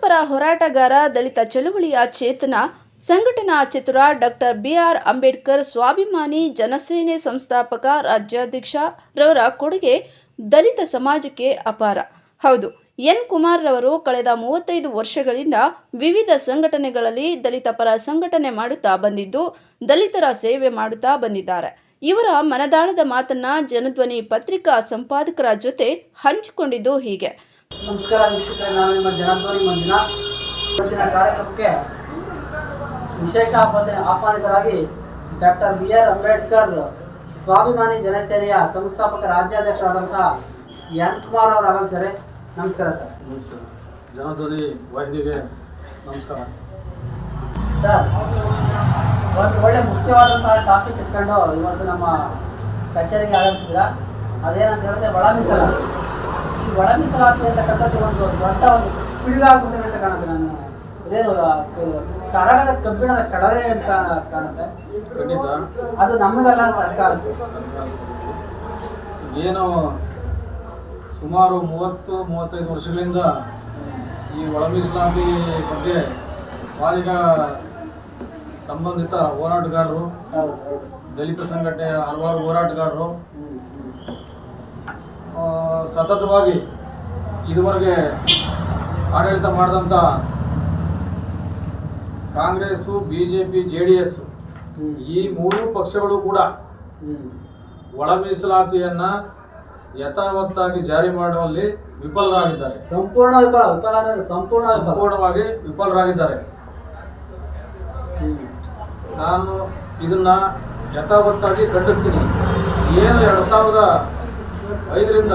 ಜನಪರ ಹೋರಾಟಗಾರ, ದಲಿತ ಚಳುವಳಿಯ ಚೇತನ, ಸಂಘಟನಾ ಚತುರ ಡಾಕ್ಟರ್ ಬಿ.ಆರ್. ಅಂಬೇಡ್ಕರ್ ಸ್ವಾಭಿಮಾನಿ ಜನಸೇನೆ ಸಂಸ್ಥಾಪಕ ರಾಜ್ಯಾಧ್ಯಕ್ಷ ರವರ ಕೊಡುಗೆ ದಲಿತ ಸಮಾಜಕ್ಕೆ ಅಪಾರ. ಹೌದು, ಎನ್. ಕುಮಾರ್ ರವರು ಕಳೆದ 35 ವರ್ಷಗಳಿಂದ ವಿವಿಧ ಸಂಘಟನೆಗಳಲ್ಲಿ ದಲಿತ ಪರ ಸಂಘಟನೆ ಮಾಡುತ್ತಾ ಬಂದಿದ್ದು, ದಲಿತರ ಸೇವೆ ಮಾಡುತ್ತಾ ಬಂದಿದ್ದಾರೆ. ಇವರ ಮನದಾಳದ ಮಾತನ್ನ ಜನಧ್ವನಿ ಪತ್ರಿಕಾ ಸಂಪಾದಕರ ಜೊತೆ ಹಂಚಿಕೊಂಡಿದ್ದು ಹೀಗೆ. ನಮಸ್ಕಾರ ವೀಕ್ಷಕರೇ, ನಾನು ನಿಮ್ಮ ಜನಧ್ವನಿ ಮಂದಿನ. ಇವತ್ತಿನ ಕಾರ್ಯಕ್ರಮಕ್ಕೆ ವಿಶೇಷ ಆಹ್ವಾನಿತರಾಗಿ ಡಾಕ್ಟರ್ ಬಿ.ಆರ್. ಅಂಬೇಡ್ಕರ್ ಸ್ವಾಭಿಮಾನಿ ಜನಸೇನೆಯ ಸಂಸ್ಥಾಪಕ ರಾಜ್ಯಾಧ್ಯಕ್ಷರಾದಂತಹ ಎನ್. ಕುಮಾರ್ ಅವರು ಆಗಮಿಸಿದ್ದಾರೆ. ನಮಸ್ಕಾರ ಸರ್. ಜನಧ್ವನಿ ವಾಹಿನಿಗೆ ನಮಸ್ಕಾರ ಸರ್. ಒಂದು ಒಳ್ಳೆ ಮುಖ್ಯವಾದಂತಹ ಟಾಪಿಕ್ ಇಟ್ಕೊಂಡು ಇವತ್ತು ನಮ್ಮ ಕಚೇರಿಗೆ ಆಗಮಿಸಿದ್ರ. ಅದೇನಂತ ಹೇಳಿದ್ರೆ ಒಳ ಮೀಸಲಾತಿ. ಈ ಒಳ ಮೀಸಲಾತಿ ಅಂತಕ್ಕಂಥದ್ದು ಒಂದು ದೊಡ್ಡ ಒಂದು ಪಿಡುಗಾಗ್ಬಿಟ್ಟಿದೆ ಅಂತ ಕಾಣುತ್ತೆ. ನಾನು ಇದೇನು ಕಡಗದ ಕಬ್ಬಿಣದ ಕಡಲೆ ಅಂತ ಕಾಣುತ್ತೆ. ಖಂಡಿತ ಅದು ನಮಗಲ್ಲ, ಸರ್ಕಾರಕ್ಕೆ. ಏನು ಸುಮಾರು 30-35 ವರ್ಷಗಳಿಂದ ಈ ಒಳ ಮೀಸಲಾತಿ ಬಗ್ಗೆ ಮಾದಿಗ ಸಂಬಂಧಿತ ಹೋರಾಟಗಾರರು, ದಲಿತ ಸಂಘಟನೆಯ ಹಲವಾರು ಹೋರಾಟಗಾರರು ಸತತವಾಗಿ ಇದುವರೆಗೆ ಆಡಳಿತ ಮಾಡಿದಂಥ ಕಾಂಗ್ರೆಸ್ಸು, BJP, JDS ಈ ಮೂರೂ ಪಕ್ಷಗಳು ಕೂಡ ಒಳ ಮೀಸಲಾತಿಯನ್ನ ಯಥಾವತ್ತಾಗಿ ಜಾರಿ ಮಾಡುವಲ್ಲಿ ವಿಫಲರಾಗಿದ್ದಾರೆ. ಸಂಪೂರ್ಣವಾಗಿ ವಿಫಲರಾಗಿದ್ದಾರೆ. ನಾನು ಇದನ್ನ ಯಥಾವತ್ತಾಗಿ ಖಂಡಿಸ್ತೀನಿ. ಏನು 2005ರಿಂದ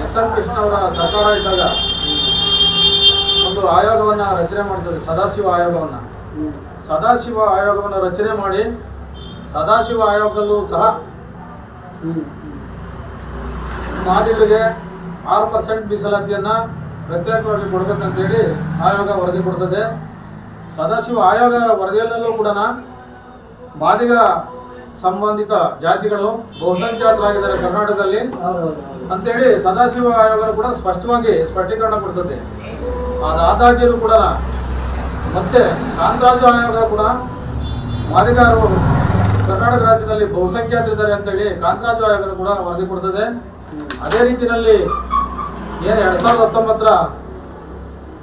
ಎಸ್.ಎಂ. ಕೃಷ್ಣ ಅವರ ಸರ್ಕಾರ ಇದ್ದಾಗ ಒಂದು ಆಯೋಗವನ್ನು ರಚನೆ ಮಾಡ್ತಾರೆ, ಸದಾಶಿವ ಆಯೋಗವನ್ನು ರಚನೆ ಮಾಡಿ ಸದಾಶಿವ ಆಯೋಗದಲ್ಲೂ ಸಹ ಮಾದಿಗರಿಗೆ 6% ಮೀಸಲಾತಿಯನ್ನ ಪ್ರತ್ಯೇಕವಾಗಿ ಕೊಡಬೇಕಂತೇಳಿ ಆಯೋಗ ವರದಿ ಕೊಡ್ತದೆ. ಸದಾಶಿವ ಆಯೋಗ ವರದಿಯಲ್ಲೂ ಕೂಡ ಮಾದಿಗ ಸಂಬಂಧಿತ ಜಾತಿಗಳು ಬಹುಸಂಖ್ಯಾತರಾಗಿದ್ದಾರೆ ಕರ್ನಾಟಕದಲ್ಲಿ ಅಂತೇಳಿ ಸದಾಶಿವ ಆಯೋಗ ಕೂಡ ಸ್ಪಷ್ಟವಾಗಿ ಸ್ಪಷ್ಟೀಕರಣ ಕೊಡ್ತದೆ. ಅದಾದಾಗ್ಯೂ ಕೂಡ ಮತ್ತೆ ಕಾಂತರಾಜು ಆಯೋಗ ಕೂಡ ಮಾದಿಗರು ಕರ್ನಾಟಕ ರಾಜ್ಯದಲ್ಲಿ ಬಹುಸಂಖ್ಯಾತರಿದ್ದಾರೆ ಅಂತೇಳಿ ಕಾಂತರಾಜು ಆಯೋಗ ಕೂಡ ವರದಿ ಕೊಡ್ತದೆ. ಅದೇ ರೀತಿಯಲ್ಲಿ ಏನು 2019ರ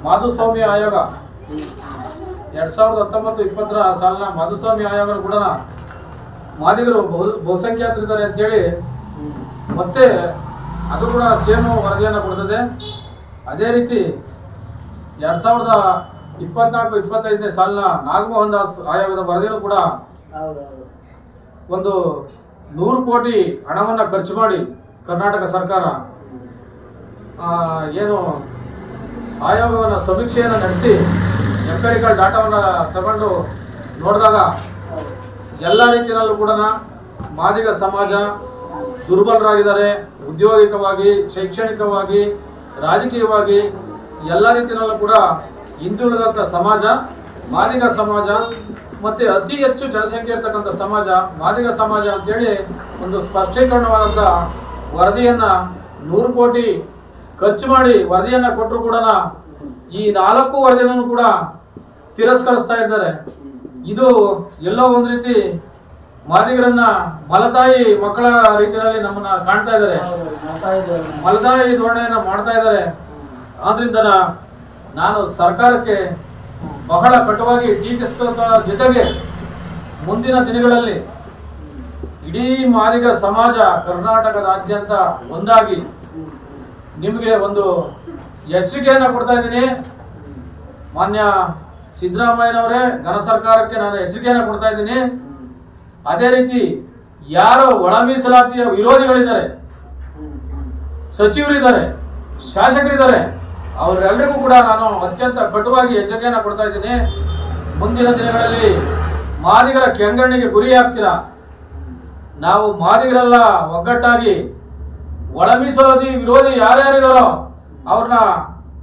ಮಾಧುಸ್ವಾಮಿ ಆಯೋಗ 2019-20 ಸಾಲಿನ ಮಾಧುಸ್ವಾಮಿ ಆಯೋಗ ಕೂಡ ಮಾದಿಗರು ಬಹುಸಂಖ್ಯಾತರಿದ್ದಾರೆ ಅಂತೇಳಿ ಮತ್ತೆ ಅದು ಕೂಡ ಸೇಮ್ ವರದಿಯನ್ನು ಕೊಡ್ತದೆ. ಅದೇ ರೀತಿ 2024-25ನೇ ಸಾಲಿನ ನಾಗಮೋಹನ್ ದಾಸ್ ಆಯೋಗದ ವರದಿಯೂ ಕೂಡ ಒಂದು 100 ಕೋಟಿ ಹಣವನ್ನು ಖರ್ಚು ಮಾಡಿ ಕರ್ನಾಟಕ ಸರ್ಕಾರ ಏನು ಆಯೋಗವನ್ನು ಸಮೀಕ್ಷೆಯನ್ನು ನಡೆಸಿ ಎಂಪೆರಿಕಲ್ ಡಾಟಾವನ್ನು ತಗೊಂಡು ನೋಡಿದಾಗ ಎಲ್ಲ ರೀತಿಯಲ್ಲೂ ಕೂಡ ಮಾದಿಗ ಸಮಾಜ ದುರ್ಬಲರಾಗಿದ್ದಾರೆ. ಉದ್ಯೋಗಿಕವಾಗಿ, ಶೈಕ್ಷಣಿಕವಾಗಿ, ರಾಜಕೀಯವಾಗಿ ಎಲ್ಲ ರೀತಿಯಲ್ಲೂ ಕೂಡ ಹಿಂದುಳಿದಂಥ ಸಮಾಜ ಮಾದಿಗ ಸಮಾಜ. ಮತ್ತೆ ಅತಿ ಹೆಚ್ಚು ಜನಸಂಖ್ಯೆ ಇರ್ತಕ್ಕಂಥ ಸಮಾಜ ಮಾದಿಗ ಸಮಾಜ ಅಂತೇಳಿ ಒಂದು ಸ್ಪಷ್ಟೀಕರಣವಾದಂಥ ವರದಿಯನ್ನ 100 ಕೋಟಿ ಖರ್ಚು ಮಾಡಿ ವರದಿಯನ್ನ ಕೊಟ್ಟರು ಕೂಡ ಈ 4 ವರದಿಯನ್ನು ಕೂಡ ತಿರಸ್ಕರಿಸ್ತಾ ಇದ್ದಾರೆ. ಇದು ಎಲ್ಲೋ ಒಂದು ರೀತಿ ಮಾದಿಗರನ್ನ ಮಲತಾಯಿ ಮಕ್ಕಳ ರೀತಿಯಲ್ಲಿ ನಮ್ಮನ್ನ ಕಾಣ್ತಾ ಇದ್ದಾರೆ, ಮಲತಾಯಿ ಧೋರಣೆಯನ್ನ ಮಾಡ್ತಾ ಇದ್ದಾರೆ. ಆದ್ರಿಂದ ನಾನು ಸರ್ಕಾರಕ್ಕೆ ಬಹಳ ಕಟುವಾಗಿ ಟೀಕಿಸುವ ಜೊತೆಗೆ ಮುಂದಿನ ದಿನಗಳಲ್ಲಿ ಇಡೀ ಮಾದಿಗ ಸಮಾಜ ಕರ್ನಾಟಕದಾದ್ಯಂತ ಒಂದಾಗಿ ನಿಮಗೆ ಒಂದು ಎಚ್ಚರಿಕೆಯನ್ನು ಕೊಡ್ತಾ ಇದ್ದೀನಿ. ಮಾನ್ಯ ಸಿದ್ದರಾಮಯ್ಯನವರೇ, ಘನ ಸರ್ಕಾರಕ್ಕೆ ನಾನು ಎಚ್ಚರಿಕೆಯನ್ನು ಕೊಡ್ತಾ ಇದ್ದೀನಿ. ಅದೇ ರೀತಿ ಯಾರು ಒಳ ಮೀಸಲಾತಿಯ ವಿರೋಧಿಗಳಿದ್ದಾರೆ, ಸಚಿವರಿದ್ದಾರೆ, ಶಾಸಕರಿದ್ದಾರೆ, ಅವರೆಲ್ಲರಿಗೂ ಕೂಡ ನಾನು ಅತ್ಯಂತ ಕಟುವಾಗಿ ಎಚ್ಚರಿಕೆಯನ್ನು ಕೊಡ್ತಾ ಇದ್ದೀನಿ. ಮುಂದಿನ ದಿನಗಳಲ್ಲಿ ಮಾದಿಗರ ಕೆಂಗಣ್ಣಿಗೆ ಗುರಿಯಾಗ್ತೀರಾ. ನಾವು ಮಾದಿಗರೆಲ್ಲ ಒಗ್ಗಟ್ಟಾಗಿ ಒಳ ಮೀಸಲಾತಿ ವಿರೋಧಿ ಯಾರ್ಯಾರಿದಾರೋ ಅವ್ರನ್ನ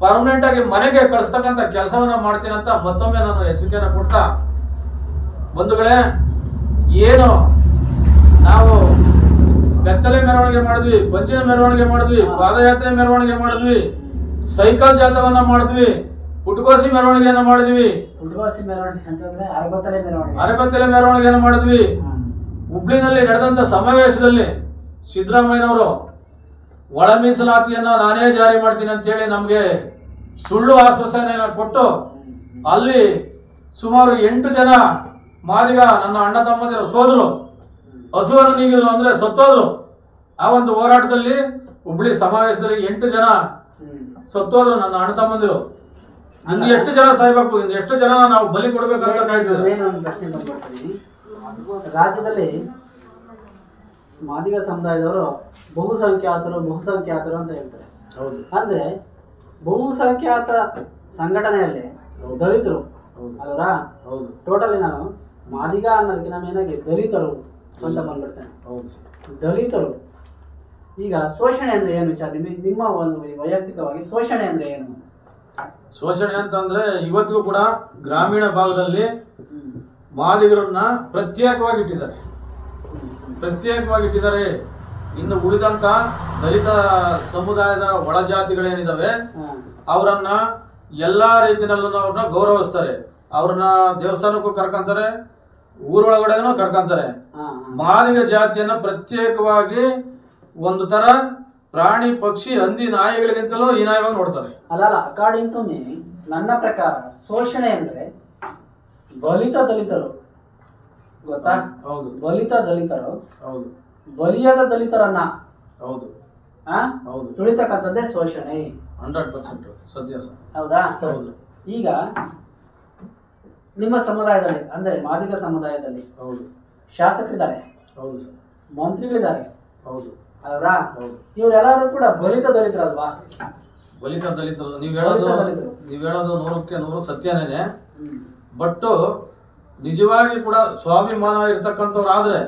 ಪರ್ಮನೆಂಟ್ ಆಗಿ ಮನೆಗೆ ಕಳಿಸ್ತಕ್ಕಂಥ ಕೆಲಸವನ್ನ ಮಾಡ್ತೀನಿ ಅಂತ ಮತ್ತೊಮ್ಮೆ ನಾನು ಎಚ್ಚರಿಕೆಯನ್ನು ಕೊಡ್ತಾ, ಬಂಧುಗಳೇ, ಏನು ನಾವು ಬೆತ್ತಲೆ ಮೆರವಣಿಗೆ ಮಾಡಿದ್ವಿ, ಪಂಚಿನ ಮೆರವಣಿಗೆ ಮಾಡಿದ್ವಿ, ಪಾದಯಾತ್ರೆ ಮೆರವಣಿಗೆ ಮಾಡಿದ್ವಿ, ಸೈಕಲ್ ಜಾಥವನ್ನ ಮಾಡಿದ್ವಿ, ಪುಟಗೋಸಿ ಮೆರವಣಿಗೆಯನ್ನ ಮಾಡಿದ್ವಿ, ಉದ್ವಾಸಿ ಮೆರವಣಿಗೆ ಅಂತಂದ್ರೆ ಅರಬತ್ತಲೆ ಮೆರವಣಿಗೆ, ಅರೆಬತ್ತಲೆ ಮೆರವಣಿಗೆಯನ್ನ ಮಾಡಿದ್ವಿ. ಹುಬ್ಳಿನಲ್ಲಿ ನಡೆದಂತ ಸಮಾವೇಶದಲ್ಲಿ ಸಿದ್ದರಾಮಯ್ಯನವರು ಒಳ ಮೀಸಲಾತಿಯನ್ನ ನಾನೇ ಜಾರಿ ಮಾಡ್ತೀನಿ ಅಂತೇಳಿ ನಮಗೆ ಸುಳ್ಳು ಆಶ್ವಾಸನೆಯನ್ನ ಕೊಟ್ಟು ಅಲ್ಲಿ ಸುಮಾರು 8 ಜನ ಮಾದಿಗ ನನ್ನ ಅಣ್ಣ ತಮ್ಮಂದಿರು ಸೋದರು ಹಸುವನ್ನು ನೀಗಿದ್ರು, ಅಂದ್ರೆ ಸತ್ತೋದ್ರು. ಆ ಒಂದು ಹೋರಾಟದಲ್ಲಿ ಹುಬ್ಳಿ ಸಮಾವೇಶದಲ್ಲಿ 8 ಜನ ಸತ್ತೋದ್ರು ನನ್ನ ಅಣ್ಣ ತಮ್ಮಂದಿರು. ಇನ್ನು ಎಷ್ಟು ಜನ ಸಾಯ್ಬೇಕು, ಇನ್ನು ಎಷ್ಟು ಜನ ನಾವು ಬಲಿ ಕೊಡ್ಬೇಕಂತ ಕಾಯ್ತಿದ್ರು. ಒಂದು ಪ್ರಶ್ನೆ ಬಂದ್ಬಿಡ್ತೀವಿ. ರಾಜ್ಯದಲ್ಲಿ ಮಾದಿಗ ಸಮುದಾಯದವರು ಬಹುಸಂಖ್ಯಾತರು ಅಂತ ಹೇಳ್ತಾರೆ. ಹೌದು. ಅಂದ್ರೆ ಬಹುಸಂಖ್ಯಾತ ಸಂಘಟನೆಯಲ್ಲಿ ದಲಿತರು ಅಲ್ವರಾ? ಹೌದು. ಟೋಟಲಿ ನಾನು ಮಾದಿಗ ಅನ್ನೋದಕ್ಕಿಂತ ಮೇನಾಗಿ ದಲಿತರು ಅಂತ ಬಂದ್ಬಿಡ್ತೇನೆ. ಹೌದು. ದಲಿತರು ಈಗ ಶೋಷಣೆ ಅಂದ್ರೆ ಏನು ವಿಚಾರ? ನಿಮ್ಮ ಒಂದು ವೈಯಕ್ತಿಕವಾಗಿ ಶೋಷಣೆ ಅಂದ್ರೆ ಏನು? ಶೋಷಣೆ ಅಂತಂದ್ರೆ ಇವತ್ತಿಗೂ ಕೂಡ ಗ್ರಾಮೀಣ ಭಾಗದಲ್ಲಿ ಮಾದಿಗರನ್ನ ಪ್ರತ್ಯೇಕವಾಗಿಟ್ಟಿದ್ದಾರೆ. ಇನ್ನು ಉಳಿದಂತ ದಲಿತ ಸಮುದಾಯದ ಒಳಜಾತಿಗಳೇನಿದಾವೆ ಅವರನ್ನ ಎಲ್ಲಾ ರೀತಿಯಲ್ಲೂ ಅವ್ರನ್ನ ಗೌರವಿಸ್ತಾರೆ. ಅವ್ರನ್ನ ದೇವಸ್ಥಾನಕ್ಕೂ ಕರ್ಕೊಂತಾರೆ, ಊರೊಳಗಡೆನೂ ಕರ್ಕೊಂತಾರೆ. ಮಾದಿಗ ಜಾತಿಯನ್ನ ಪ್ರತ್ಯೇಕವಾಗಿ ಒಂದು ತರ ಪ್ರಾಣಿ, ಪಕ್ಷಿ, ಹಂದಿ, ನಾಯಿಗಳಿಗಿಂತಲೂ ಹೀನಾಯವಾಗಿ ನೋಡ್ತಾರೆ. ಅಲ್ಲ, ಅಕಾರ್ಡಿಂಗ್ ಟು ಮೀ, ನನ್ನ ಪ್ರಕಾರ ಶೋಷಣೆ ಅಂದ್ರೆ ಬಲಿತ ದಲಿತರು, ಗೊತ್ತಾ? ಹೌದು. ಬಲಿತ ದಲಿತರು ಹೌದು. ಬಲಿಯದ ದಲಿತರನ್ನ ಹೌದು. ಹೌದು. ತುಳಿತಕ್ಕಂಥದ್ದೇ ಶೋಷಣೆ. 100% ಸತ್ಯ ಸರ್. ಹೌದಾ? ಹೌದು. ಈಗ ನಿಮ್ಮ ಸಮುದಾಯದಲ್ಲಿ ಅಂದ್ರೆ ಮಾದಿಗ ಸಮುದಾಯದಲ್ಲಿ ಹೌದು ಶಾಸಕರಿದ್ದಾರೆ, ಹೌದು ಸರ್, ಮಂತ್ರಿಗಳಿದ್ದಾರೆ, ಹೌದು ಅಲ್ವಾ? ಹೌದು. ಇವರೆಲ್ಲರೂ ಕೂಡ ಬಲಿತ ದಲಿತರಲ್ವಾ? ಬಲಿತ ದಲಿತರು ನೀವು ಹೇಳೋದು 100ಕ್ಕೆ 100 ಸತ್ಯನೇನೆ. ಬಟ್ ನಿಜವಾಗಿ ಕೂಡ ಸ್ವಾಭಿಮಾನ ಇರ್ತಕ್ಕಂಥವ್ರು ಆದ್ರೆ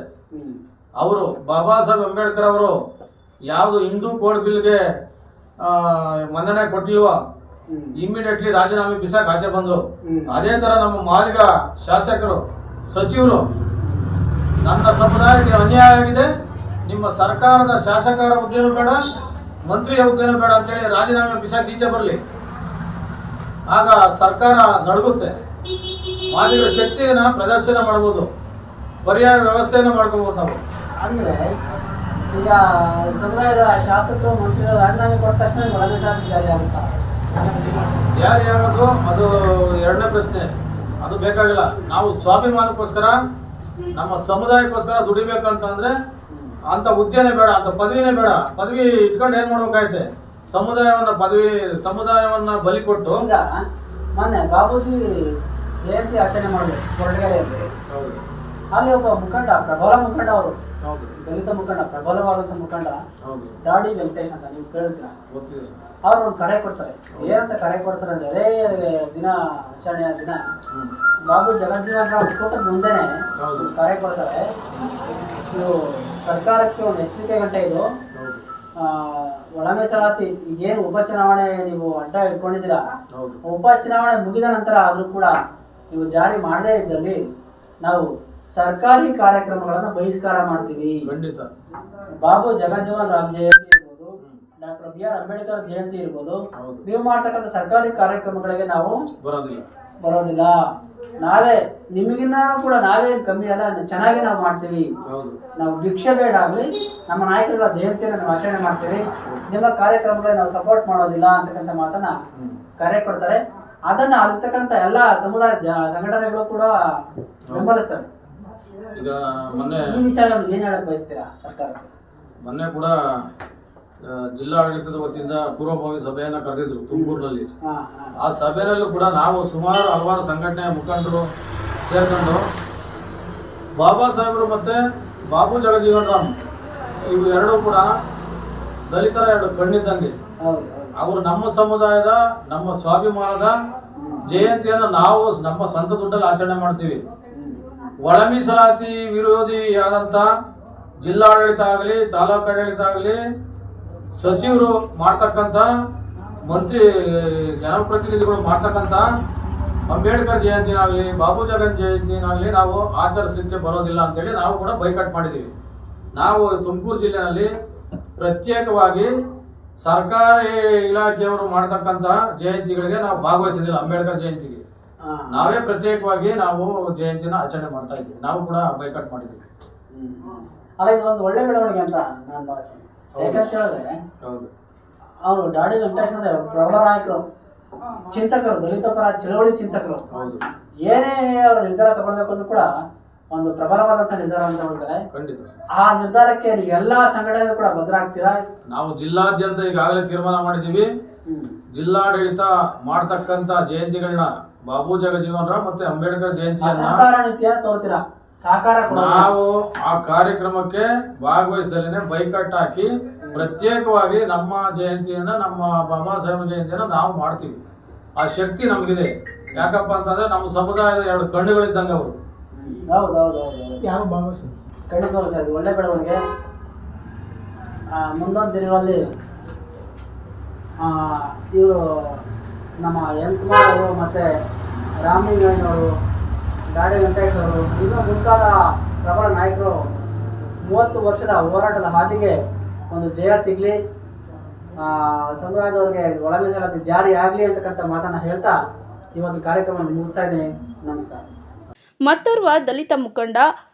ಅವರು ಬಾಬಾ ಸಾಹೇಬ್ ಅಂಬೇಡ್ಕರ್ ಅವರು ಯಾವುದು ಹಿಂದೂ ಕೋಡ್ ಬಿಲ್ಗೆ ಮನ್ನಣೆ ಕೊಟ್ಟಿಲ್ವಾ, ಇಮಿಡಿಯೇಟ್ಲಿ ರಾಜೀನಾಮೆ ಬಿಸಾಕ್ ಆಚೆ ಬಂದ್ರು. ಅದೇ ತರ ನಮ್ಮ ಮಾದಿಗ ಶಾಸಕರು, ಸಚಿವರು ನನ್ನ ಸಮುದಾಯಕ್ಕೆ ಅನ್ಯಾಯ ಆಗಿದೆ, ನಿಮ್ಮ ಸರ್ಕಾರದ ಶಾಸಕರ ಹುದ್ದೆನೂ ಬೇಡ, ಮಂತ್ರಿಯ ಹುದ್ದೆನೂ ಬೇಡ ಅಂತೇಳಿ ರಾಜೀನಾಮೆ ಬಿಸಾಕಿ ಈಚೆ ಬರಲಿ. ಆಗ ಸರ್ಕಾರ ನಡುಗುತ್ತೆ. ಮಾದಿಗರ ಶಕ್ತಿಯನ್ನ ಪ್ರದರ್ಶನ ಮಾಡಬಹುದು, ಪರ್ಯಾಯ ವ್ಯವಸ್ಥೆಯನ್ನು ಮಾಡ್ಕೋಬಹುದು ನಾವು. ಅಂದ್ರೆ ಈಗ ಸಮುದಾಯದ ಶಾಸಕರು, ಮಂತ್ರಿಗಳು ರಾಜೀನಾಮೆ ಕೊಟ್ಟ ತಕ್ಷಣ ಒಳ ಮೀಸಲಾತಿ ಜಾರಿ ಆಗುತ್ತಾ? ಜಾರಿ ಆಗೋದು ಅದು ಎರಡನೇ ಪ್ರಶ್ನೆ. ಅದು ಬೇಕಾಗಿಲ್ಲ. ನಾವು ಸ್ವಾಭಿಮಾನಕ್ಕೋಸ್ಕರ, ನಮ್ಮ ಸಮುದಾಯಕ್ಕೋಸ್ಕರ ದುಡಿಬೇಕಂತಂದ್ರೆ ಅಂತ ಹುದ್ದೆನೇ ಬೇಡ, ಅಂತ ಪದವಿನೇ ಬೇಡ. ಪದವಿ ಇಟ್ಕೊಂಡು ಏನ್ ಮಾಡ್ಬೇಕಾಯ್ತೆ? ಸಮುದಾಯವನ್ನ ಬಲಿ ಕೊಟ್ಟು. ಈಗ ಮೊನ್ನೆ ಬಾಬೂಜಿ ಜಯಂತಿ ಆಚರಣೆ ಮಾಡಬೇಕು ಕೊರಟಗೆರೆಯಲ್ಲಿ. ಅಲ್ಲಿ ಒಬ್ಬ ಮುಖಂಡ, ಪ್ರಬಲ ಮುಖಂಡ, ಅವರು ದಲಿತ ಮುಖಂಡ, ಪ್ರಬಲವಾದಂತ ಮುಖಂಡ ದಾಡಿ ವೆಂಕಟೇಶ್ ಅಂತ, ನೀವು ಕೇಳ್ತೀರಾ? ಅವ್ರು ಒಂದು ಕರೆ ಕೊಡ್ತಾರೆ. ಏನಂತ ಕರೆ ಕೊಡ್ತಾರೆ ಅಂದ್ರೆ, ಅದೇ ದಿನ ಆಚರಣೆಯ ದಿನ ಬಾಬು ಜಗಜ್ಜೀವನ್ ರಾವ್ ಹುಟ್ಟೋಟದ ಮುಂದೆನೆ ಕರೆ ಕೊಡ್ತಾರೆ. ಇದು ಸರ್ಕಾರಕ್ಕೆ ಒಂದು ಎಚ್ಚರಿಕೆ ಗಂಟೆ. ಇದು ಒಳ ಮೀಸಲಾತಿ ಈಗೇನು ಉಪಚುನಾವಣೆ ನೀವು ಅಡ್ಡ ಇಟ್ಕೊಂಡಿದ್ದೀರಾ, ಉಪಚುನಾವಣೆ ಮುಗಿದ ನಂತರ ಆದ್ರೂ ಕೂಡ ನೀವು ಜಾರಿ ಮಾಡದೇ ಇದ್ದಲ್ಲಿ ನಾವು ಸರ್ಕಾರಿ ಕಾರ್ಯಕ್ರಮಗಳನ್ನ ಬಹಿಷ್ಕಾರ ಮಾಡ್ತೀವಿ. ಬಾಬು ಜಗಜ್ಜೀವನ್ ರಾಮ್ ಜಯಂತಿ ಇರ್ಬೋದು, ಡಾಕ್ಟರ್ BR ಅಂಬೇಡ್ಕರ್ ಜಯಂತಿ ಇರ್ಬೋದು, ನೀವು ಮಾಡ್ತಕ್ಕಂಥ ಸರ್ಕಾರಿ ಕಾರ್ಯಕ್ರಮಗಳಿಗೆ ನಾವು ಬರೋದಿಲ್ಲ. ನಾವೇ ನಿಮಗಿನ್ನ ಕೂಡ ನಾವೇ ಕಮ್ಮಿ ಅಲ್ಲ, ಚೆನ್ನಾಗಿ ನಾವು ಮಾಡ್ತೀವಿ. ನಾವು ಭಿಕ್ಷೆ ಬೇಡ ಆಗ್ಲಿ, ನಮ್ಮ ನಾಯಕರುಗಳ ಜಯಂತಿಯನ್ನು ನಾವು ಆಚರಣೆ ಮಾಡ್ತೀವಿ, ನಿಮ್ಮ ಕಾರ್ಯಕ್ರಮಗಳಿಗೆ ನಾವು ಸಪೋರ್ಟ್ ಮಾಡೋದಿಲ್ಲ ಅಂತಕ್ಕಂಥ ಮಾತನ್ನ ಕರೆ ಕೊಡ್ತಾರೆ. ಅದನ್ನ ಅಲ್ಲಿರ್ತಕ್ಕಂಥ ಎಲ್ಲ ಸಮುದಾಯ ಸಂಘಟನೆಗಳು ಕೂಡ ಬೆಂಬಲಿಸ್ತವೆ. ಈಗ ಮೊನ್ನೆ ಈ ವಿಚಾರವನ್ನು ಏನ್ ಹೇಳಕ್ ಬಯಸ್ತೀರಾ ಸರ್ಕಾರಕ್ಕೆ? ಮೊನ್ನೆ ಕೂಡ ಜಿಲ್ಲಾಡಳಿತದ ವತಿಯಿಂದ ಪೂರ್ವಭಾವಿ ಸಭೆಯನ್ನ ಕರೆದಿದ್ರು ತುಮಕೂರಿನಲ್ಲಿ. ಆ ಸಭೆಯಲ್ಲೂ ಕೂಡ ನಾವು ಸುಮಾರು ಹಲವಾರು ಸಂಘಟನೆಯ ಮುಖಂಡರು ಸೇರ್ಕೊಂಡು ಬಾಬಾ ಸಾಹೇಬರು ಮತ್ತೆ ಬಾಬು ಜಗಜೀವನ್ ರಾಮ್ ಇವು ಎರಡೂ ಕೂಡ ದಲಿತರ ಎರಡು ಕಣ್ಣಿದ್ದಂಗೆ. ಅವರು ನಮ್ಮ ಸಮುದಾಯದ, ನಮ್ಮ ಸ್ವಾಭಿಮಾನದ ಜಯಂತಿಯನ್ನು ನಾವು ನಮ್ಮ ಸ್ವಂತ ದುಡ್ಡಲ್ಲಿ ಆಚರಣೆ ಮಾಡ್ತೀವಿ. ಒಳ ಮೀಸಲಾತಿ ವಿರೋಧಿಯಾದಂತ ಜಿಲ್ಲಾಡಳಿತ ಆಗಲಿ, ತಾಲೂಕು ಆಡಳಿತ ಆಗಲಿ, ಸಚಿವರು ಮಾಡ್ತಕ್ಕಂಥ, ಮಂತ್ರಿ ಜನಪ್ರತಿನಿಧಿಗಳು ಮಾಡ್ತಕ್ಕಂಥ ಅಂಬೇಡ್ಕರ್ ಜಯಂತಿನಾಗಲಿ, ಬಾಬು ಜಗನ್ ಜಯಂತಿನಾಗಲಿ ನಾವು ಆಚರಿಸಲಿಕ್ಕೆ ಬರೋದಿಲ್ಲ ಅಂತೇಳಿ ನಾವು ಕೂಡ ಬೈಕಾಟ್ ಮಾಡಿದ್ದೀವಿ. ನಾವು ತುಮಕೂರು ಜಿಲ್ಲೆಯಲ್ಲಿ ಪ್ರತ್ಯೇಕವಾಗಿ ಸರ್ಕಾರಿ ಇಲಾಖೆಯವರು ಮಾಡ್ತಕ್ಕಂಥ ಜಯಂತಿಗಳಿಗೆ ನಾವು ಭಾಗವಹಿಸಿದಿಲ್ಲ. ಅಂಬೇಡ್ಕರ್ ಜಯಂತಿಗೆ ನಾವೇ ಪ್ರತ್ಯೇಕವಾಗಿ ನಾವು ಜಯಂತಿನ ಆಚರಣೆ ಮಾಡ್ತಾ ಇದ್ದೀವಿ. ನಾವು ಕೂಡ ಬೈಕಾಟ್ ಮಾಡಿದ್ದೀವಿ. ಅಲ್ಲ, ಇದು ಒಂದು ಒಳ್ಳೆ ಬೆಳವಣಿಗೆ ಅಂತ ನಾನು ಭಾವಿಸ್ತೀನಿ. ಯಾಕಂತ ಹೇಳಿದ್ರೆ ಹೌದು, ಅವರು ದಾಡಿ ವೆಂಕಟೇಶ್ವರ ಪ್ರಬಲ ನಾಯಕರು, ಚಿಂತಕರು, ದಲಿತ ಪರ ಚಳವಳಿ ಚಿಂತಕರು. ಹೌದು, ಏನೇ ಅವರು ನಿರ್ಧಾರ ತಗೊಳ್ಬೇಕು ಅಂದ್ರೂ ಕೂಡ ಒಂದು ಪ್ರಬಲವಾದಂತ ನಿರ್ಧಾರವನ್ನು ತಗೊಳ್ತಾರೆ. ಖಂಡಿತ ಸರ್. ಆ ನಿರ್ಧಾರಕ್ಕೆ ನೀವು ಎಲ್ಲಾ ಸಂಘಟನೆ ಕೂಡ ಭದ್ರ ಆಗ್ತೀರಾ? ನಾವು ಜಿಲ್ಲಾದ್ಯಂತ ಈಗಾಗಲೇ ತೀರ್ಮಾನ ಮಾಡಿದ್ದೀವಿ. ಜಿಲ್ಲಾಡಳಿತ ಮಾಡ್ತಕ್ಕಂಥ ಜಯಂತಿಗಳನ್ನ ಬಾಬು ಜಗಜೀವನ್ ರಾವ್ ಮತ್ತೆ ಅಂಬೇಡ್ಕರ್ ಜಯಂತಿಯನ್ನ ಸಹಕಾರ ನೀತಿಯನ್ನ ತೋರ್ತೀರಾ? ಸಹಕಾರ ನಾವು ಆ ಕಾರ್ಯಕ್ರಮಕ್ಕೆ ಭಾಗವಹಿಸದಲ್ಲೇ ಬೈಕಟ್ ಹಾಕಿ ಪ್ರತ್ಯೇಕವಾಗಿ ನಮ್ಮ ಜಯಂತಿಯನ್ನ, ನಮ್ಮ ಬಾಬಾ ಸಾಹೇಬ್ ಜಯಂತಿಯನ್ನ ನಾವು ಮಾಡ್ತೀವಿ. ಆ ಶಕ್ತಿ ನಮಗಿದೆ. ಯಾಕಪ್ಪ ಅಂತಂದ್ರೆ ನಮ್ಮ ಸಮುದಾಯದ 2 ಕಣ್ಣುಗಳಿದ್ದಂಗೆ ಅವರು. ಹೌದೌದೌದು, ಯಾರು ಭಾಗವಹಿಸಿಲ್ಲ. ಖಂಡಿತವಾಗ್ಲೂ ಸರ್, ಇದು ಒಳ್ಳೆ ಬೆಳವಣಿಗೆ. ಮುಂದೊಂದು ದಿನಗಳಲ್ಲಿ ಇವರು ನಮ್ಮ ಎನ್ ಕುಮಾರ್ ಅವರು ಮತ್ತು ರಾಮಲಿಂಗಯ್ಯನವರು, ದಾಡಿ ವೆಂಕಟೇಶ್ ಅವರು, ಇನ್ನೂ ಮುಂತಾದ ಪ್ರಬಲ ನಾಯಕರು 30 ವರ್ಷದ ಹೋರಾಟದ ಹಾದಿಗೆ ಒಂದು ಜಯ ಸಿಗಲಿ, ಸಮುದಾಯದವ್ರಿಗೆ ಒಳ ಮೀಸಲಾತಿ ಜಾರಿ ಆಗಲಿ ಅಂತಕ್ಕಂಥ ಮಾತನ್ನು ಹೇಳ್ತಾ ಇವತ್ತು ಕಾರ್ಯಕ್ರಮವನ್ನು ಮುಗಿಸ್ತಾ ಇದ್ದೀನಿ. ನಮಸ್ಕಾರ. ಮತ್ತೋರ್ವ ದಲಿತ ಮುಖಂಡ,